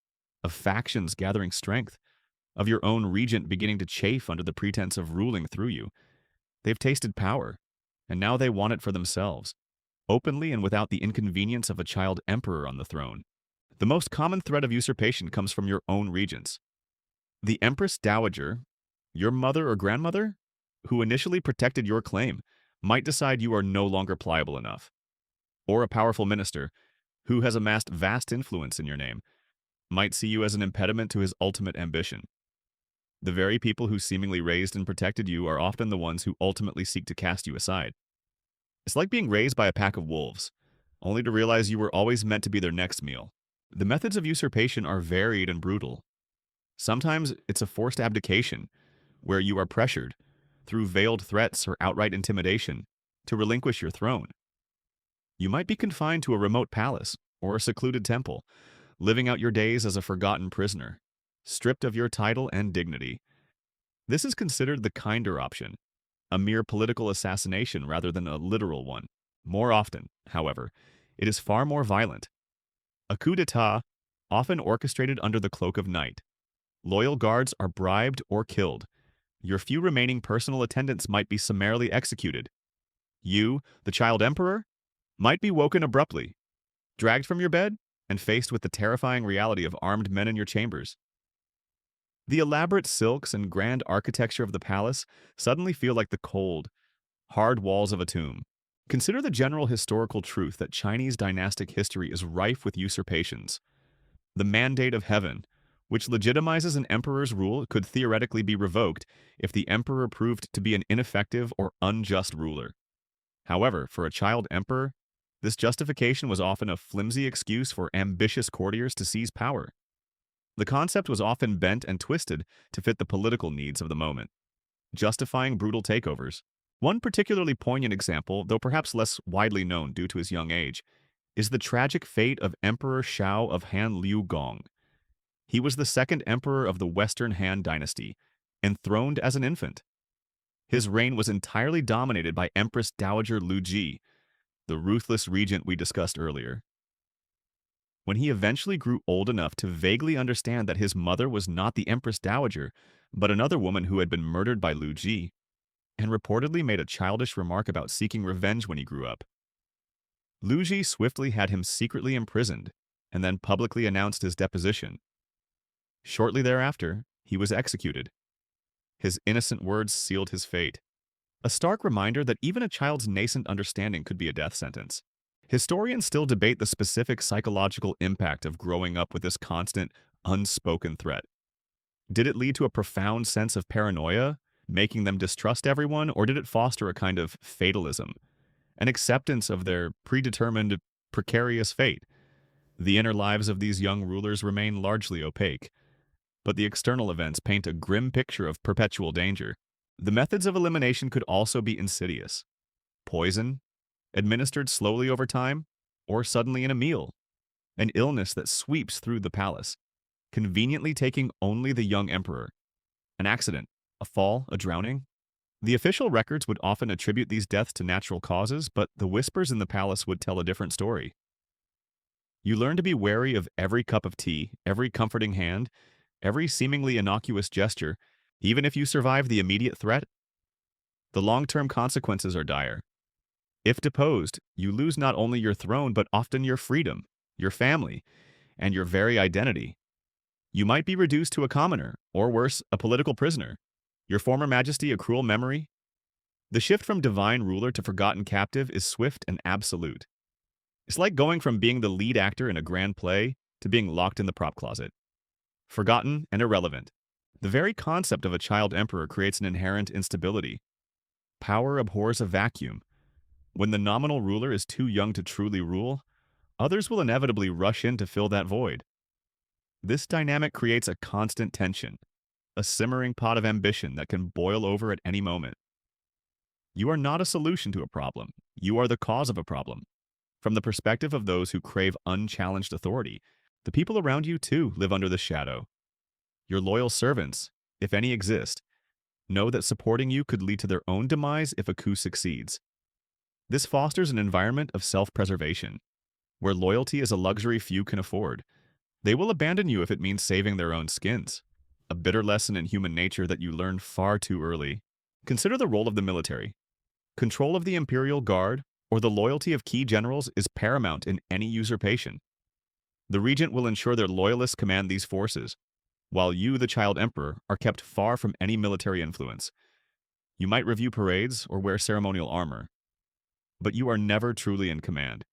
of factions gathering strength, of your own regent beginning to chafe under the pretense of ruling through you. They've tasted power, and now they want it for themselves, openly and without the inconvenience of a child emperor on the throne. The most common threat of usurpation comes from your own regents. The Empress Dowager, your mother or grandmother, who initially protected your claim, might decide you are no longer pliable enough. Or a powerful minister, who has amassed vast influence in your name, might see you as an impediment to his ultimate ambition. The very people who seemingly raised and protected you are often the ones who ultimately seek to cast you aside. It's like being raised by a pack of wolves, only to realize you were always meant to be their next meal. The methods of usurpation are varied and brutal. Sometimes it's a forced abdication, where you are pressured, through veiled threats or outright intimidation, to relinquish your throne. You might be confined to a remote palace or a secluded temple, living out your days as a forgotten prisoner, stripped of your title and dignity. This is considered the kinder option, a mere political assassination rather than a literal one. More often, however, it is far more violent. A coup d'etat, often orchestrated under the cloak of night. Loyal guards are bribed or killed. Your few remaining personal attendants might be summarily executed. You, the child emperor, might be woken abruptly, dragged from your bed, and faced with the terrifying reality of armed men in your chambers. The elaborate silks and grand architecture of the palace suddenly feel like the cold, hard walls of a tomb. Consider the general historical truth that Chinese dynastic history is rife with usurpations. The mandate of heaven, which legitimizes an emperor's rule, could theoretically be revoked if the emperor proved to be an ineffective or unjust ruler. However, for a child emperor, this justification was often a flimsy excuse for ambitious courtiers to seize power. The concept was often bent and twisted to fit the political needs of the moment, justifying brutal takeovers. One particularly poignant example, though perhaps less widely known due to his young age, is the tragic fate of Emperor Shao of Han Liu Gong. He was the second emperor of the Western Han Dynasty, enthroned as an infant. His reign was entirely dominated by Empress Dowager Lu Ji, the ruthless regent we discussed earlier. When he eventually grew old enough to vaguely understand that his mother was not the Empress Dowager, but another woman who had been murdered by Lu Ji, and reportedly made a childish remark about seeking revenge when he grew up, Lu Ji swiftly had him secretly imprisoned and then publicly announced his deposition. Shortly thereafter, he was executed. His innocent words sealed his fate. A stark reminder that even a child's nascent understanding could be a death sentence. Historians still debate the specific psychological impact of growing up with this constant, unspoken threat. Did it lead to a profound sense of paranoia, making them distrust everyone, or did it foster a kind of fatalism, an acceptance of their predetermined, precarious fate? The inner lives of these young rulers remain largely opaque, but the external events paint a grim picture of perpetual danger. The methods of elimination could also be insidious. Poison, administered slowly over time, or suddenly in a meal. An illness that sweeps through the palace, conveniently taking only the young emperor. An accident, a fall, a drowning. The official records would often attribute these deaths to natural causes, but the whispers in the palace would tell a different story. You learn to be wary of every cup of tea, every comforting hand, every seemingly innocuous gesture, even if you survive the immediate threat. The long-term consequences are dire. If deposed, you lose not only your throne, but often your freedom, your family, and your very identity. You might be reduced to a commoner, or worse, a political prisoner. Your former majesty a cruel memory? The shift from divine ruler to forgotten captive is swift and absolute. It's like going from being the lead actor in a grand play to being locked in the prop closet. Forgotten and irrelevant. The very concept of a child emperor creates an inherent instability. Power abhors a vacuum. When the nominal ruler is too young to truly rule, others will inevitably rush in to fill that void. This dynamic creates a constant tension, a simmering pot of ambition that can boil over at any moment. You are not a solution to a problem. You are the cause of a problem. From the perspective of those who crave unchallenged authority, the people around you too live under the shadow. Your loyal servants, if any exist, know that supporting you could lead to their own demise if a coup succeeds. This fosters an environment of self-preservation, where loyalty is a luxury few can afford. They will abandon you if it means saving their own skins, a bitter lesson in human nature that you learned far too early. Consider the role of the military. Control of the Imperial Guard or the loyalty of key generals is paramount in any usurpation. The regent will ensure their loyalists command these forces, while you, the child emperor, are kept far from any military influence. You might review parades or wear ceremonial armor, but you are never truly in command.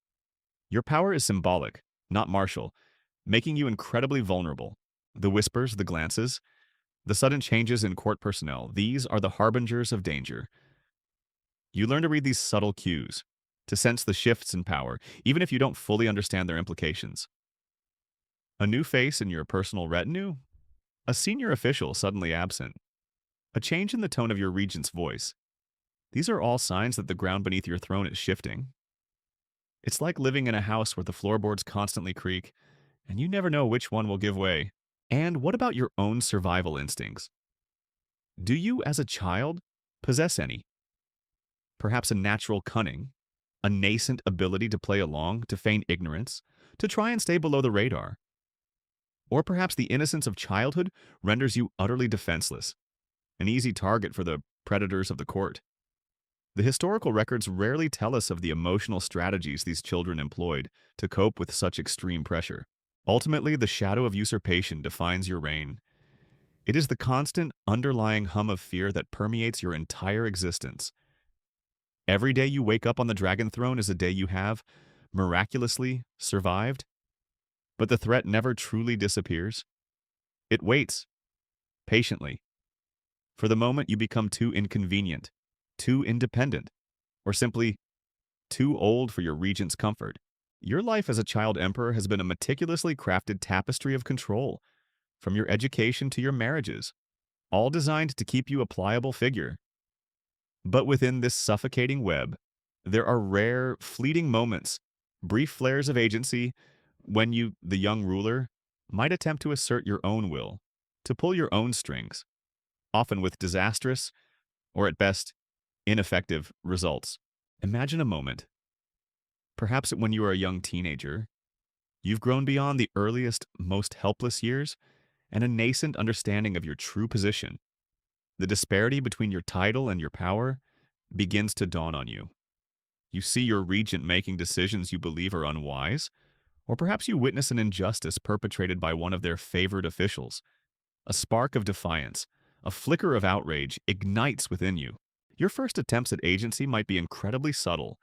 Your power is symbolic, not martial, making you incredibly vulnerable. The whispers, the glances, the sudden changes in court personnel, these are the harbingers of danger. You learn to read these subtle cues, to sense the shifts in power, even if you don't fully understand their implications. A new face in your personal retinue? A senior official suddenly absent? A change in the tone of your regent's voice? These are all signs that the ground beneath your throne is shifting. It's like living in a house where the floorboards constantly creak, and you never know which one will give way. And what about your own survival instincts? Do you, as a child, possess any? Perhaps a natural cunning, a nascent ability to play along, to feign ignorance, to try and stay below the radar. Or perhaps the innocence of childhood renders you utterly defenseless, an easy target for the predators of the court. The historical records rarely tell us of the emotional strategies these children employed to cope with such extreme pressure. Ultimately, the shadow of usurpation defines your reign. It is the constant, underlying hum of fear that permeates your entire existence. Every day you wake up on the dragon throne is a day you have, miraculously, survived. But the threat never truly disappears. It waits, patiently, for the moment you become too inconvenient, too independent, or simply too old for your regent's comfort. Your life as a child emperor has been a meticulously crafted tapestry of control, from your education to your marriages, all designed to keep you a pliable figure. But within this suffocating web, there are rare, fleeting moments, brief flares of agency, when you, the young ruler, might attempt to assert your own will, to pull your own strings, often with disastrous, or at best, ineffective results. Imagine a moment. Perhaps when you are a young teenager, you've grown beyond the earliest, most helpless years and a nascent understanding of your true position. The disparity between your title and your power begins to dawn on you. You see your regent making decisions you believe are unwise, or perhaps you witness an injustice perpetrated by one of their favored officials. A spark of defiance, a flicker of outrage ignites within you. Your first attempts at agency might be incredibly subtle,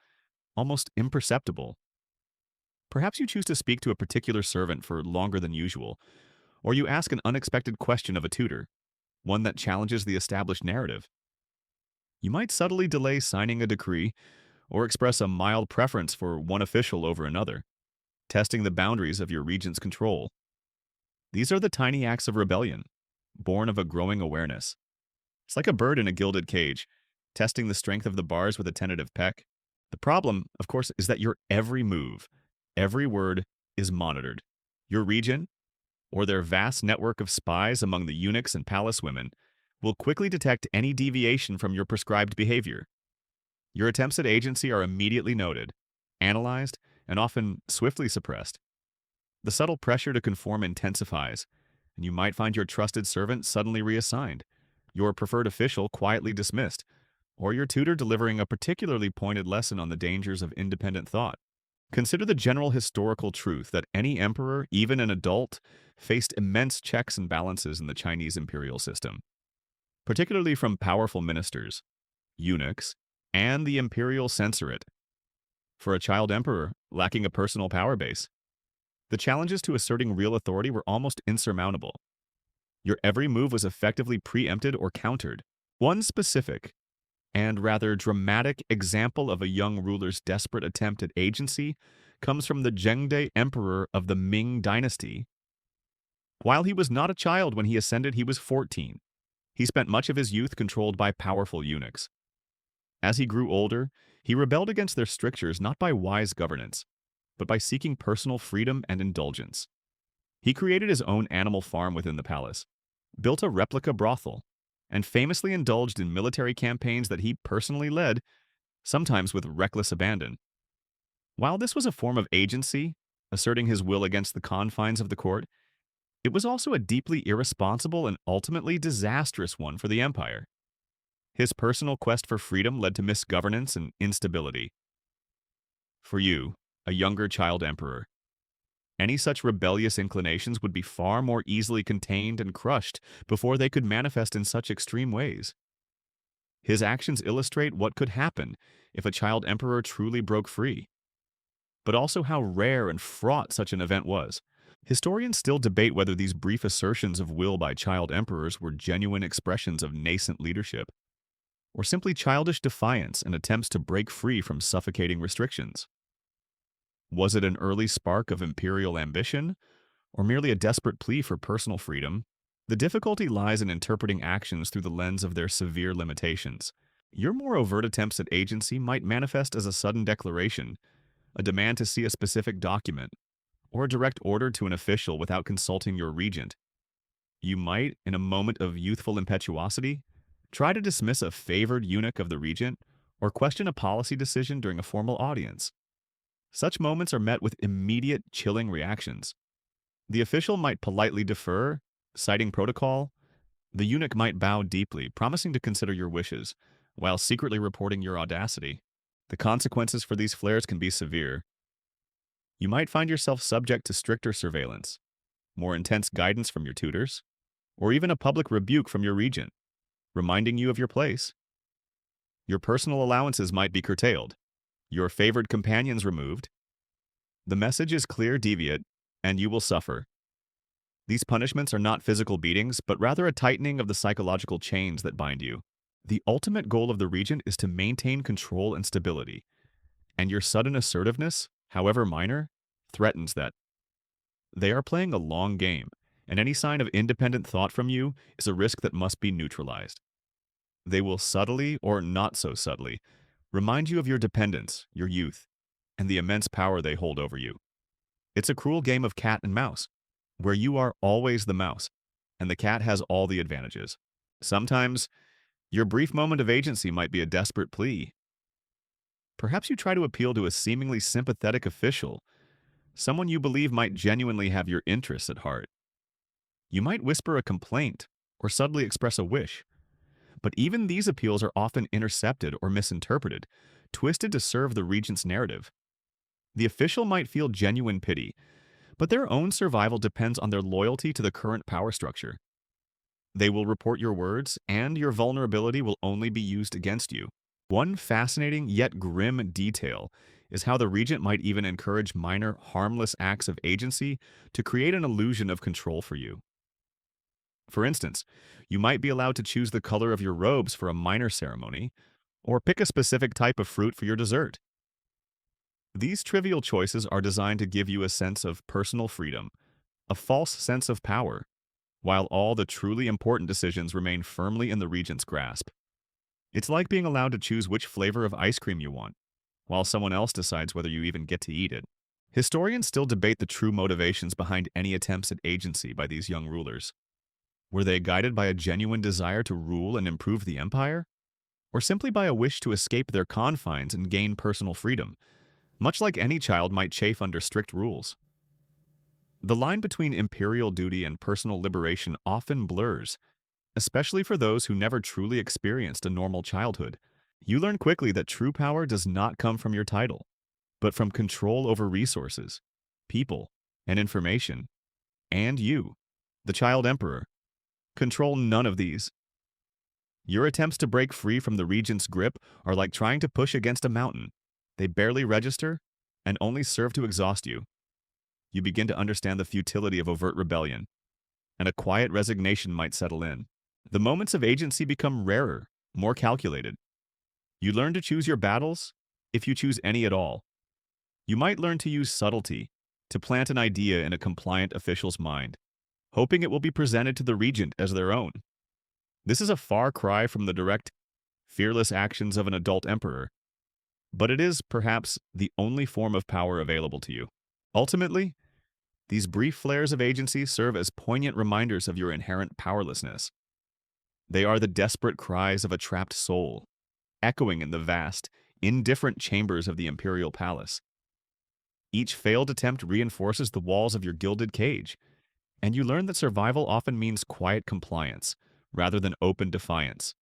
almost imperceptible. Perhaps you choose to speak to a particular servant for longer than usual, or you ask an unexpected question of a tutor, one that challenges the established narrative. You might subtly delay signing a decree or express a mild preference for one official over another, testing the boundaries of your regent's control. These are the tiny acts of rebellion, born of a growing awareness. It's like a bird in a gilded cage, testing the strength of the bars with a tentative peck. The problem, of course, is that your every move, every word, is monitored. Your regent, or their vast network of spies among the eunuchs and palace women, will quickly detect any deviation from your prescribed behavior. Your attempts at agency are immediately noted, analyzed, and often swiftly suppressed. The subtle pressure to conform intensifies, and you might find your trusted servant suddenly reassigned, your preferred official quietly dismissed, or your tutor delivering a particularly pointed lesson on the dangers of independent thought. Consider the general historical truth that any emperor, even an adult, faced immense checks and balances in the Chinese imperial system, particularly from powerful ministers, eunuchs, and the imperial censorate. For a child emperor lacking a personal power base, the challenges to asserting real authority were almost insurmountable. Your every move was effectively preempted or countered. One specific, and rather dramatic example of a young ruler's desperate attempt at agency comes from the Zhengde emperor of the Ming Dynasty. While he was not a child when he ascended, he was 14. He spent much of his youth controlled by powerful eunuchs. As he grew older, he rebelled against their strictures not by wise governance, but by seeking personal freedom and indulgence. He created his own animal farm within the palace, built a replica brothel, and famously indulged in military campaigns that he personally led, sometimes with reckless abandon. While this was a form of agency, asserting his will against the confines of the court, it was also a deeply irresponsible and ultimately disastrous one for the empire. His personal quest for freedom led to misgovernance and instability. For you, a younger child emperor, any such rebellious inclinations would be far more easily contained and crushed before they could manifest in such extreme ways. His actions illustrate what could happen if a child emperor truly broke free, but also how rare and fraught such an event was. Historians still debate whether these brief assertions of will by child emperors were genuine expressions of nascent leadership, or simply childish defiance and attempts to break free from suffocating restrictions. Was it an early spark of imperial ambition, or merely a desperate plea for personal freedom? The difficulty lies in interpreting actions through the lens of their severe limitations. Your more overt attempts at agency might manifest as a sudden declaration, a demand to see a specific document, or a direct order to an official without consulting your regent. You might, in a moment of youthful impetuosity, try to dismiss a favored eunuch of the regent or question a policy decision during a formal audience. Such moments are met with immediate, chilling reactions. The official might politely defer, citing protocol. The eunuch might bow deeply, promising to consider your wishes, while secretly reporting your audacity. The consequences for these flares can be severe. You might find yourself subject to stricter surveillance, more intense guidance from your tutors, or even a public rebuke from your regent, reminding you of your place. Your personal allowances might be curtailed, your favored companions removed. The message is clear, deviate, and you will suffer. These punishments are not physical beatings, but rather a tightening of the psychological chains that bind you. The ultimate goal of the regent is to maintain control and stability, and your sudden assertiveness, however minor, threatens that. They are playing a long game, and any sign of independent thought from you is a risk that must be neutralized. They will subtly, or not so subtly, remind you of your dependence, your youth, and the immense power they hold over you. It's a cruel game of cat and mouse, where you are always the mouse, and the cat has all the advantages. Sometimes, your brief moment of agency might be a desperate plea. Perhaps you try to appeal to a seemingly sympathetic official, someone you believe might genuinely have your interests at heart. You might whisper a complaint or subtly express a wish. But even these appeals are often intercepted or misinterpreted, twisted to serve the regent's narrative. The official might feel genuine pity, but their own survival depends on their loyalty to the current power structure. They will report your words, and your vulnerability will only be used against you. One fascinating yet grim detail is how the regent might even encourage minor, harmless acts of agency to create an illusion of control for you. For instance, you might be allowed to choose the color of your robes for a minor ceremony, or pick a specific type of fruit for your dessert. These trivial choices are designed to give you a sense of personal freedom, a false sense of power, while all the truly important decisions remain firmly in the regent's grasp. It's like being allowed to choose which flavor of ice cream you want, while someone else decides whether you even get to eat it. Historians still debate the true motivations behind any attempts at agency by these young rulers. Were they guided by a genuine desire to rule and improve the empire? Or simply by a wish to escape their confines and gain personal freedom, much like any child might chafe under strict rules? The line between imperial duty and personal liberation often blurs, especially for those who never truly experienced a normal childhood. You learn quickly that true power does not come from your title, but from control over resources, people, and information. And you, the child emperor, control none of these. Your attempts to break free from the regent's grip are like trying to push against a mountain. They barely register and only serve to exhaust you. You begin to understand the futility of overt rebellion, and a quiet resignation might settle in. The moments of agency become rarer, more calculated, You learn to choose your battles, if you choose any at all. You might learn to use subtlety to plant an idea in a compliant official's mind, hoping it will be presented to the regent as their own. This is a far cry from the direct, fearless actions of an adult emperor, but it is, perhaps, the only form of power available to you. Ultimately, these brief flares of agency serve as poignant reminders of your inherent powerlessness. They are the desperate cries of a trapped soul, echoing in the vast, indifferent chambers of the Imperial palace. Each failed attempt reinforces the walls of your gilded cage, and you learn that survival often means quiet compliance, rather than open defiance.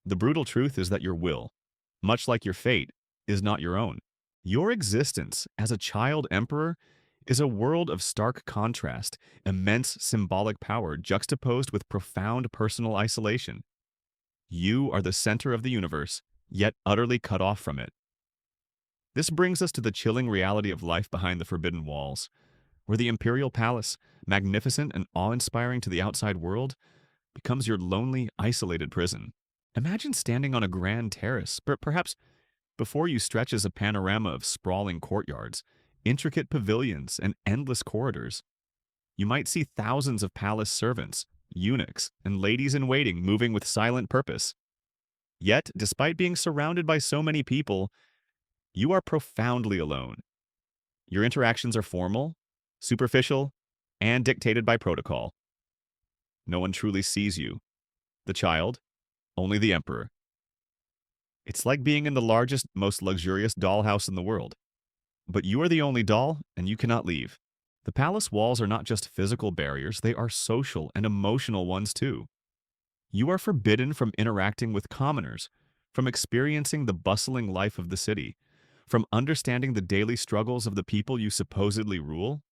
The brutal truth is that your will, much like your fate, is not your own. Your existence as a child emperor is a world of stark contrast, immense symbolic power juxtaposed with profound personal isolation. You are the center of the universe, yet utterly cut off from it. This brings us to the chilling reality of life behind the forbidden walls, where the Imperial Palace, magnificent and awe-inspiring to the outside world, becomes your lonely, isolated prison. Imagine standing on a grand terrace, perhaps before you stretches a panorama of sprawling courtyards, intricate pavilions, and endless corridors. You might see thousands of palace servants, eunuchs, and ladies-in-waiting moving with silent purpose. Yet, despite being surrounded by so many people, you are profoundly alone. Your interactions are formal, superficial, and dictated by protocol. No one truly sees you. The child, only the emperor. It's like being in the largest, most luxurious dollhouse in the world. But you are the only doll, and you cannot leave. The palace walls are not just physical barriers, they are social and emotional ones too. You are forbidden from interacting with commoners, from experiencing the bustling life of the city, from understanding the daily struggles of the people you supposedly rule.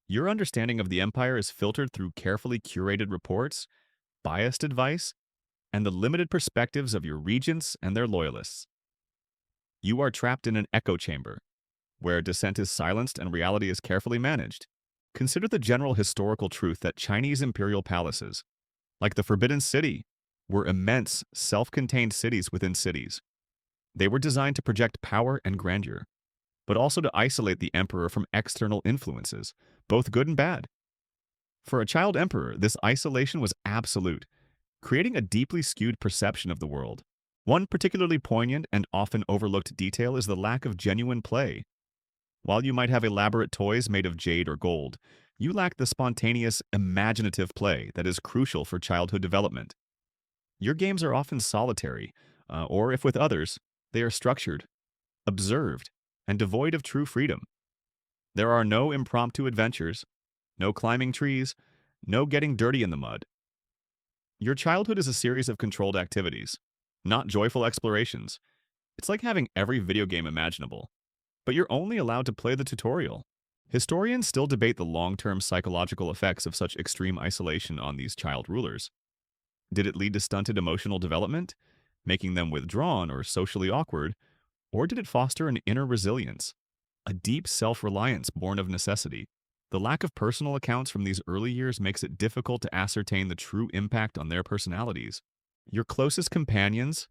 Your understanding of the empire is filtered through carefully curated reports, biased advice, and the limited perspectives of your regents and their loyalists. You are trapped in an echo chamber, where dissent is silenced and reality is carefully managed. Consider the general historical truth that Chinese imperial palaces, like the Forbidden City, were immense, self-contained cities within cities. They were designed to project power and grandeur, but also to isolate the emperor from external influences, both good and bad. For a child emperor, this isolation was absolute, creating a deeply skewed perception of the world. One particularly poignant and often overlooked detail is the lack of genuine play. While you might have elaborate toys made of jade or gold, you lack the spontaneous, imaginative play that is crucial for childhood development. Your games are often solitary, or if with others, they are structured, observed, and devoid of true freedom. There are no impromptu adventures, no climbing trees, no getting dirty in the mud. Your childhood is a series of controlled activities, not joyful explorations. It's like having every video game imaginable, but you're only allowed to play the tutorial. Historians still debate the long-term psychological effects of such extreme isolation on these child rulers. Did it lead to stunted emotional development, making them withdrawn or socially awkward, or did it foster an inner resilience, a deep self-reliance born of necessity? The lack of personal accounts from these early years makes it difficult to ascertain the true impact on their personalities. Your closest companions,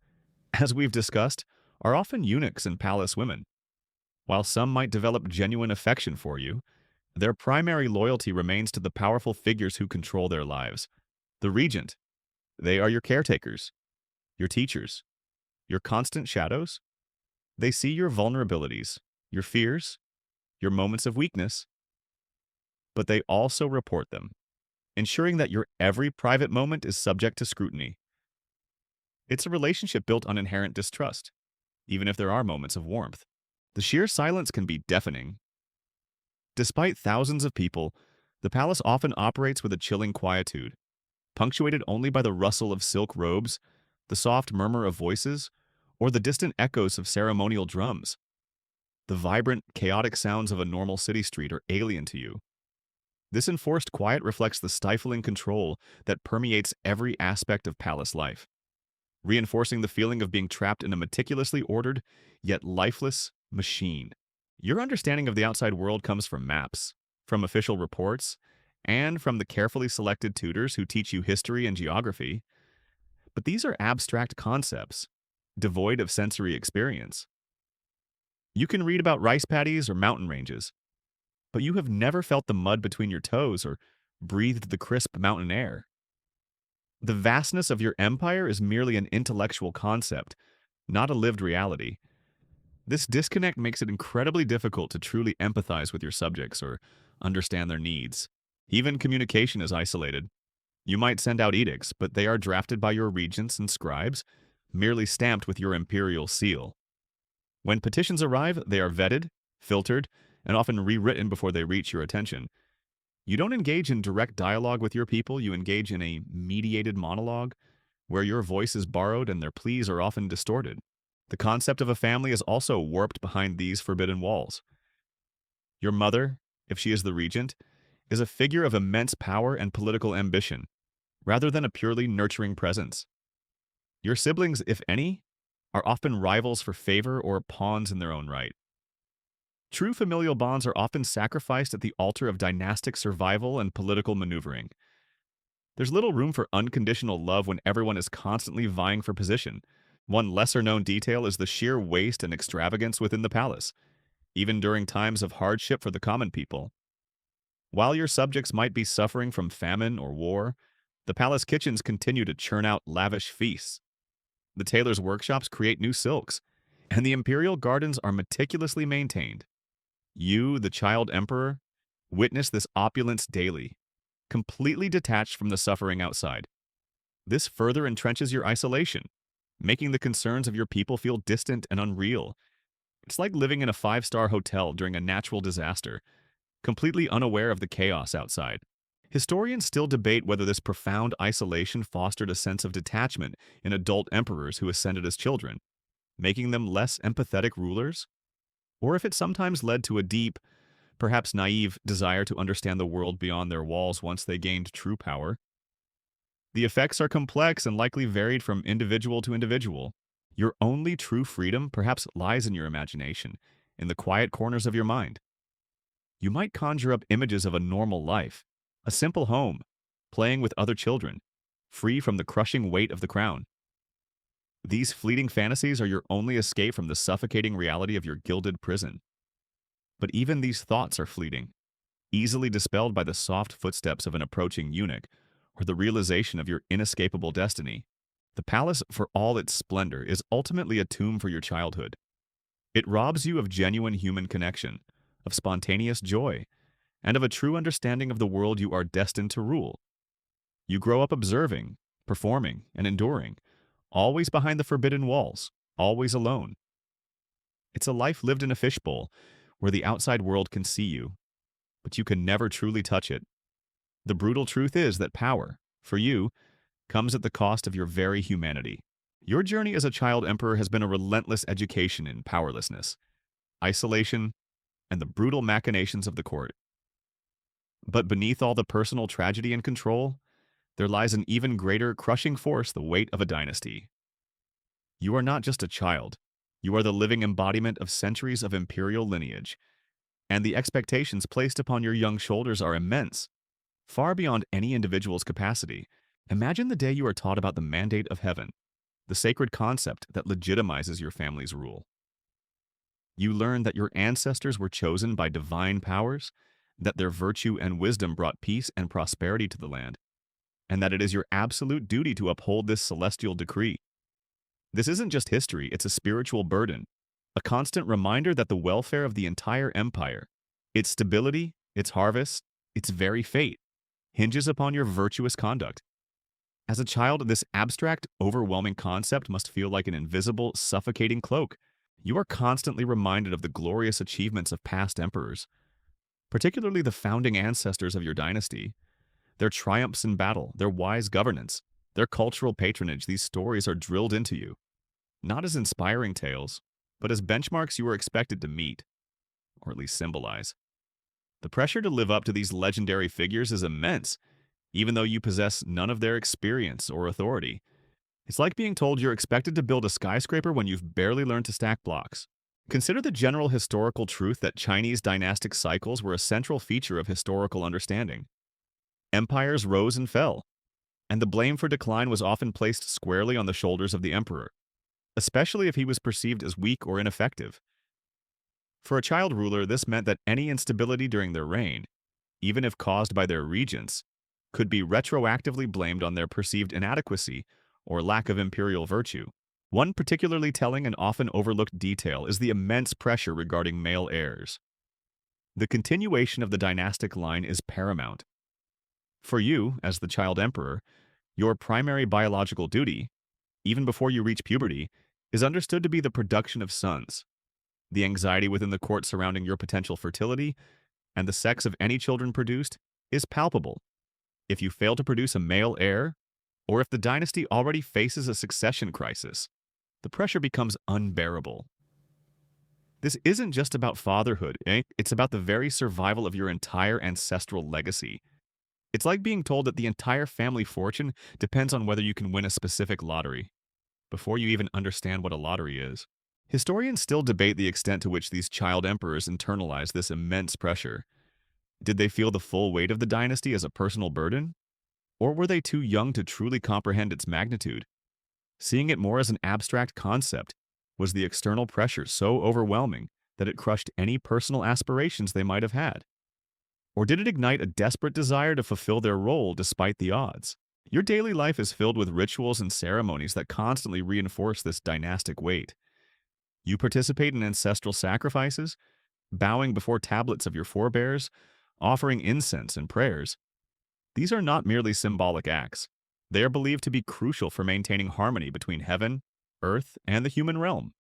as we've discussed, are often eunuchs and palace women. While some might develop genuine affection for you, their primary loyalty remains to the powerful figures who control their lives. The regent, they are your caretakers, your teachers, your constant shadows. They see your vulnerabilities, your fears, your moments of weakness, but they also report them, ensuring that your every private moment is subject to scrutiny. It's a relationship built on inherent distrust, even if there are moments of warmth. The sheer silence can be deafening. Despite thousands of people, the palace often operates with a chilling quietude, punctuated only by the rustle of silk robes, the soft murmur of voices, or the distant echoes of ceremonial drums. The vibrant, chaotic sounds of a normal city street are alien to you. This enforced quiet reflects the stifling control that permeates every aspect of palace life, reinforcing the feeling of being trapped in a meticulously ordered, yet lifeless, machine. Your understanding of the outside world comes from maps, from official reports, and from the carefully selected tutors who teach you history and geography. But these are abstract concepts. devoid of sensory experience. You can read about rice paddies or mountain ranges, but you have never felt the mud between your toes or breathed the crisp mountain air. The vastness of your empire is merely an intellectual concept, not a lived reality. This disconnect makes it incredibly difficult to truly empathize with your subjects or understand their needs. Even communication is isolated. You might send out edicts, but they are drafted by your regents and scribes, merely stamped with your imperial seal. When petitions arrive, they are vetted, filtered, and often rewritten before they reach your attention. You don't engage in direct dialogue with your people, you engage in a mediated monologue, where your voice is borrowed and their pleas are often distorted. The concept of a family is also warped behind these forbidden walls. Your mother, if she is the regent, is a figure of immense power and political ambition, rather than a purely nurturing presence. Your siblings, if any, are often rivals for favor or pawns in their own right. True familial bonds are often sacrificed at the altar of dynastic survival and political maneuvering. There's little room for unconditional love when everyone is constantly vying for position. One lesser-known detail is the sheer waste and extravagance within the palace, even during times of hardship for the common people. While your subjects might be suffering from famine or war, the palace kitchens continue to churn out lavish feasts. The tailors' workshops create new silks, and the imperial gardens are meticulously maintained. You, the child emperor, witness this opulence daily, completely detached from the suffering outside. This further entrenches your isolation, making the concerns of your people feel distant and unreal. It's like living in a five-star hotel during a natural disaster, completely unaware of the chaos outside. Historians still debate whether this profound isolation fostered a sense of detachment in adult emperors who ascended as children, making them less empathetic rulers, or if it sometimes led to a deep, perhaps naive, desire to understand the world beyond their walls once they gained true power. The effects are complex and likely varied from individual to individual. Your only true freedom perhaps lies in your imagination, in the quiet corners of your mind. You might conjure up images of a normal life, a simple home, playing with other children, free from the crushing weight of the crown. These fleeting fantasies are your only escape from the suffocating reality of your gilded prison. But even these thoughts are fleeting, easily dispelled by the soft footsteps of an approaching eunuch or the realization of your inescapable destiny. The palace, for all its splendor, is ultimately a tomb for your childhood. It robs you of genuine human connection, of spontaneous joy, and of a true understanding of the world you are destined to rule. You grow up observing, performing, and enduring, always behind the forbidden walls, always alone. It's a life lived in a fishbowl, where the outside world can see you, but you can never truly touch it. The brutal truth is that power, for you, comes at the cost of your very humanity. Your journey as a child emperor has been a relentless education in powerlessness, isolation, and the brutal machinations of the court. But beneath all the personal tragedy and control, there lies an even greater crushing force, the weight of a dynasty. You are not just a child. You are the living embodiment of centuries of imperial lineage, and the expectations placed upon your young shoulders are immense, far beyond any individual's capacity. Imagine the day you are taught about the mandate of heaven, the sacred concept that legitimizes your family's rule. You learn that your ancestors were chosen by divine powers, that their virtue and wisdom brought peace and prosperity to the land, and that it is your absolute duty to uphold this celestial decree. This isn't just history, it's a spiritual burden, a constant reminder that the welfare of the entire empire, its stability, its harvest, its very fate, hinges upon your virtuous conduct. As a child, this abstract, overwhelming concept must feel like an invisible, suffocating cloak. You are constantly reminded of the glorious achievements of past emperors, particularly the founding ancestors of your dynasty, their triumphs in battle, their wise governance, their cultural patronage. These stories are drilled into you, not as inspiring tales, but as benchmarks you are expected to meet, or at least symbolize. The pressure to live up to these legendary figures is immense, even though you possess none of their experience or authority. It's like being told you're expected to build a skyscraper when you've barely learned to stack blocks. Consider the general historical truth that Chinese dynastic cycles were a central feature of historical understanding. Empires rose and fell, and the blame for decline was often placed squarely on the shoulders of the emperor. especially if he was perceived as weak or ineffective. For a child ruler, this meant that any instability during their reign, even if caused by their regents, could be retroactively blamed on their perceived inadequacy or lack of imperial virtue. One particularly telling and often overlooked detail is the immense pressure regarding male heirs. The continuation of the dynastic line is paramount. For you, as the child emperor, your primary biological duty, even before you reach puberty, is understood to be the production of sons. The anxiety within the court surrounding your potential fertility and the sex of any children produced is palpable. If you fail to produce a male heir, or if the dynasty already faces a succession crisis, the pressure becomes unbearable. This isn't just about fatherhood, It's about the very survival of your entire ancestral legacy. It's like being told that the entire family fortune depends on whether you can win a specific lottery, before you even understand what a lottery is. Historians still debate the extent to which these child emperors internalized this immense pressure. Did they feel the full weight of the dynasty as a personal burden? Or were they too young to truly comprehend its magnitude? Seeing it more as an abstract concept, was the external pressure so overwhelming that it crushed any personal aspirations they might have had? Or did it ignite a desperate desire to fulfill their role despite the odds? Your daily life is filled with rituals and ceremonies that constantly reinforce this dynastic weight. You participate in ancestral sacrifices, bowing before tablets of your forebears, offering incense and prayers. These are not merely symbolic acts. They are believed to be crucial for maintaining harmony between heaven, earth, and the human realm.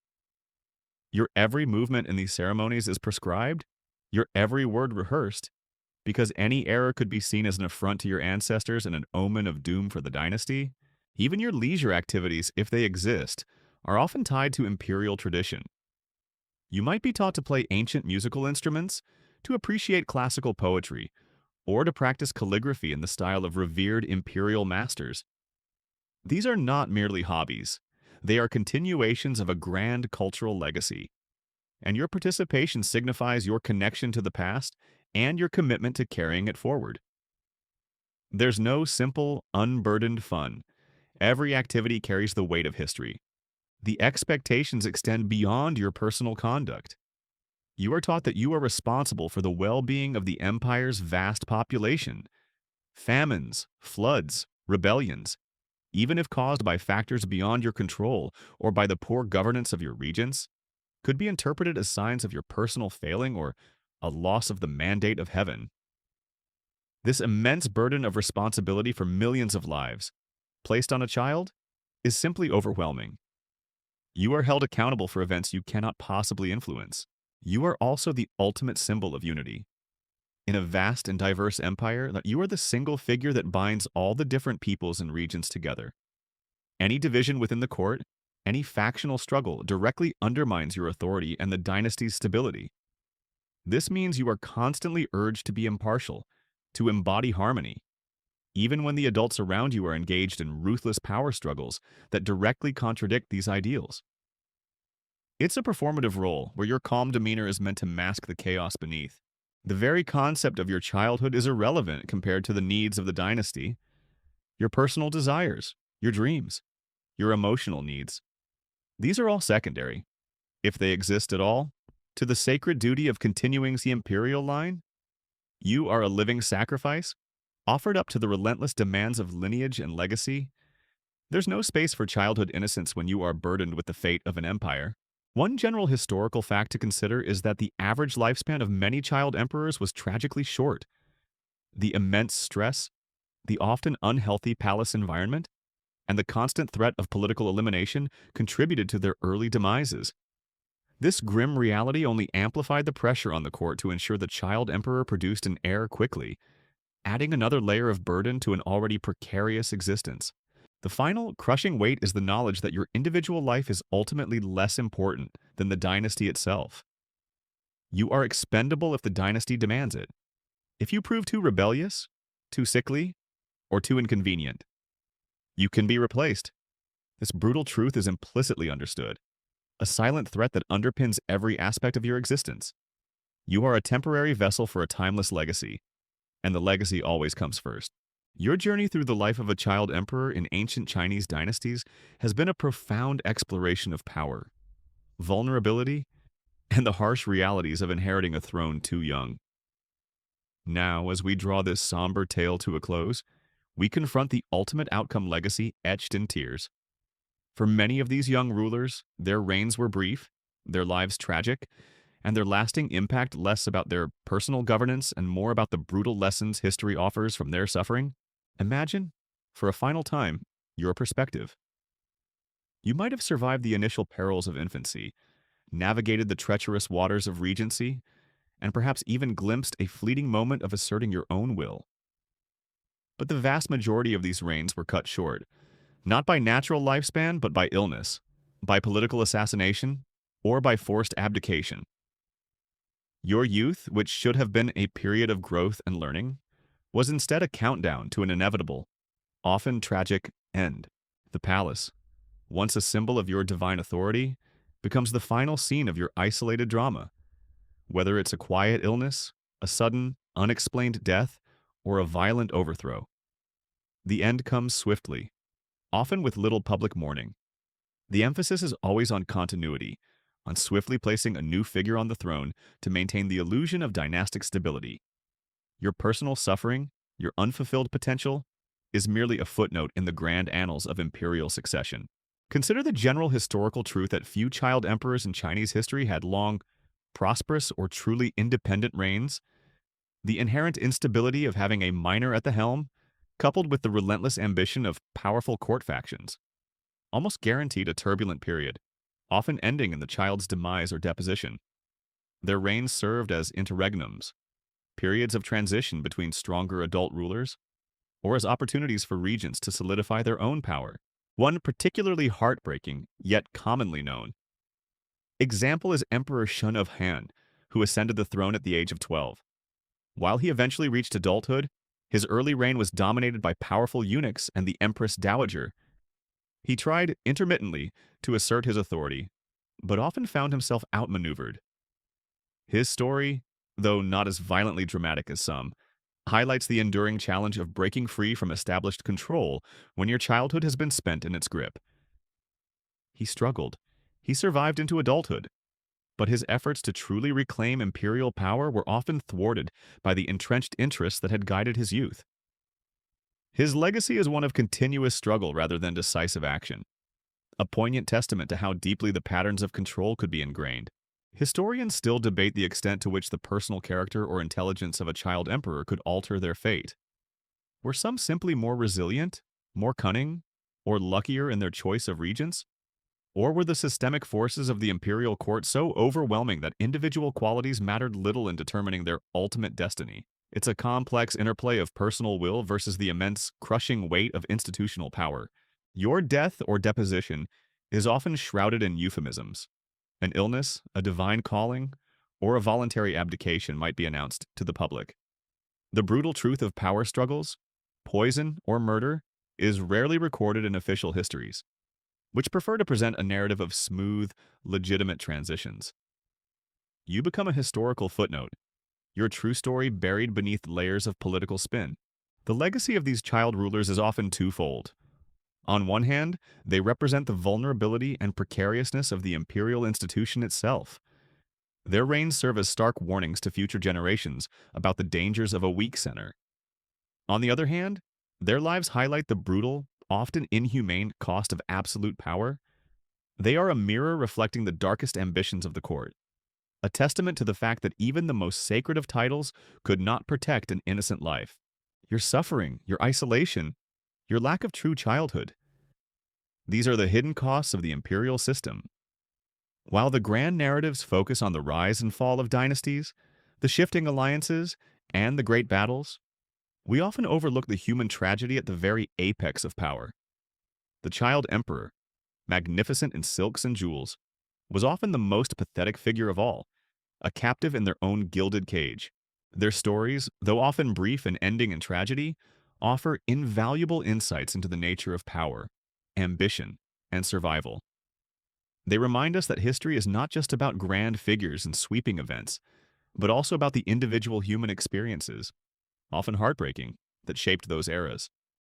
Your every movement in these ceremonies is prescribed, your every word rehearsed, because any error could be seen as an affront to your ancestors and an omen of doom for the dynasty. Even your leisure activities, if they exist, are often tied to imperial tradition. You might be taught to play ancient musical instruments, to appreciate classical poetry, or to practice calligraphy in the style of revered imperial masters. These are not merely hobbies. They are continuations of a grand cultural legacy, and your participation signifies your connection to the past and your commitment to carrying it forward. There's no simple, unburdened fun. Every activity carries the weight of history. The expectations extend beyond your personal conduct. You are taught that you are responsible for the well-being of the empire's vast population. Famines, floods, rebellions, even if caused by factors beyond your control or by the poor governance of your regents, could be interpreted as signs of your personal failing or a loss of the mandate of heaven. This immense burden of responsibility for millions of lives, placed on a child, is simply overwhelming. You are held accountable for events you cannot possibly influence. You are also the ultimate symbol of unity. In a vast and diverse empire, you are the single figure that binds all the different peoples and regions together. Any division within the court, any factional struggle directly undermines your authority and the dynasty's stability. This means you are constantly urged to be impartial, to embody harmony, even when the adults around you are engaged in ruthless power struggles that directly contradict these ideals. It's a performative role where your calm demeanor is meant to mask the chaos beneath. The very concept of your childhood is irrelevant compared to the needs of the dynasty. Your personal desires, your dreams, your emotional needs. These are all secondary, if they exist at all, to the sacred duty of continuing the imperial line. You are a living sacrifice, offered up to the relentless demands of lineage and legacy. There's no space for childhood innocence when you are burdened with the fate of an empire. One general historical fact to consider is that the average lifespan of many child emperors was tragically short. The immense stress, the often unhealthy palace environment, and the constant threat of political elimination contributed to their early demises. This grim reality only amplified the pressure on the court to ensure the child emperor produced an heir quickly, adding another layer of burden to an already precarious existence. The final, crushing weight is the knowledge that your individual life is ultimately less important than the dynasty itself. You are expendable if the dynasty demands it. If you prove too rebellious, too sickly, or too inconvenient, you can be replaced. This brutal truth is implicitly understood, a silent threat that underpins every aspect of your existence. You are a temporary vessel for a timeless legacy, and the legacy always comes first. Your journey through the life of a child emperor in ancient Chinese dynasties has been a profound exploration of power, vulnerability, and the harsh realities of inheriting a throne too young. Now, as we draw this somber tale to a close, we confront the ultimate outcome legacy etched in tears. For many of these young rulers, their reigns were brief, their lives tragic, and their lasting impact less about their personal governance and more about the brutal lessons history offers from their suffering. Imagine, for a final time, your perspective. You might have survived the initial perils of infancy, navigated the treacherous waters of regency, and perhaps even glimpsed a fleeting moment of asserting your own will. But the vast majority of these reigns were cut short, not by natural lifespan, but by illness, by political assassination, or by forced abdication. Your youth, which should have been a period of growth and learning, was instead a countdown to an inevitable, often tragic, end. The palace, once a symbol of your divine authority, becomes the final scene of your isolated drama. Whether it's a quiet illness, a sudden, unexplained death, or a violent overthrow, the end comes swiftly, often with little public mourning. The emphasis is always on continuity, on swiftly placing a new figure on the throne to maintain the illusion of dynastic stability. Your personal suffering, your unfulfilled potential, is merely a footnote in the grand annals of imperial succession. Consider the general historical truth that few child emperors in Chinese history had long, prosperous, or truly independent reigns. The inherent instability of having a minor at the helm, coupled with the relentless ambition of powerful court factions, almost guaranteed a turbulent period, often ending in the child's demise or deposition. Their reigns served as interregnums, periods of transition between stronger adult rulers, or as opportunities for regents to solidify their own power. One particularly heartbreaking, yet commonly known example is Emperor Shun of Han, who ascended the throne at the age of 12. While he eventually reached adulthood, his early reign was dominated by powerful eunuchs and the Empress Dowager. He tried intermittently to assert his authority, but often found himself outmaneuvered. His story, though not as violently dramatic as some, highlights the enduring challenge of breaking free from established control when your childhood has been spent in its grip. He struggled. He survived into adulthood, but his efforts to truly reclaim imperial power were often thwarted by the entrenched interests that had guided his youth. His legacy is one of continuous struggle rather than decisive action, a poignant testament to how deeply the patterns of control could be ingrained. Historians still debate the extent to which the personal character or intelligence of a child emperor could alter their fate. Were some simply more resilient, more cunning, or luckier in their choice of regents? Or were the systemic forces of the imperial court so overwhelming that individual qualities mattered little in determining their ultimate destiny? It's a complex interplay of personal will versus the immense, crushing weight of institutional power. Your death or deposition is often shrouded in euphemisms. An illness, a divine calling, or a voluntary abdication might be announced to the public. The brutal truth of power struggles, poison, or murder is rarely recorded in official histories, which prefer to present a narrative of smooth, legitimate transitions. You become a historical footnote, your true story buried beneath layers of political spin. The legacy of these child rulers is often twofold. On one hand, they represent the vulnerability and precariousness of the imperial institution itself. Their reigns serve as stark warnings to future generations about the dangers of a weak center. On the other hand, their lives highlight the brutal, often inhumane cost of absolute power. They are a mirror reflecting the darkest ambitions of the court, a testament to the fact that even the most sacred of titles could not protect an innocent life. Your suffering, your isolation, your lack of true childhood. These are the hidden costs of the imperial system. While the grand narratives focus on the rise and fall of dynasties, the shifting alliances, and the great battles, we often overlook the human tragedy at the very apex of power. The child emperor, magnificent in silks and jewels, was often the most pathetic figure of all, a captive in their own gilded cage. Their stories, though often brief and ending in tragedy, offer invaluable insights into the nature of power, ambition, and survival. They remind us that history is not just about grand figures and sweeping events, but also about the individual human experiences, often heartbreaking, that shaped those eras.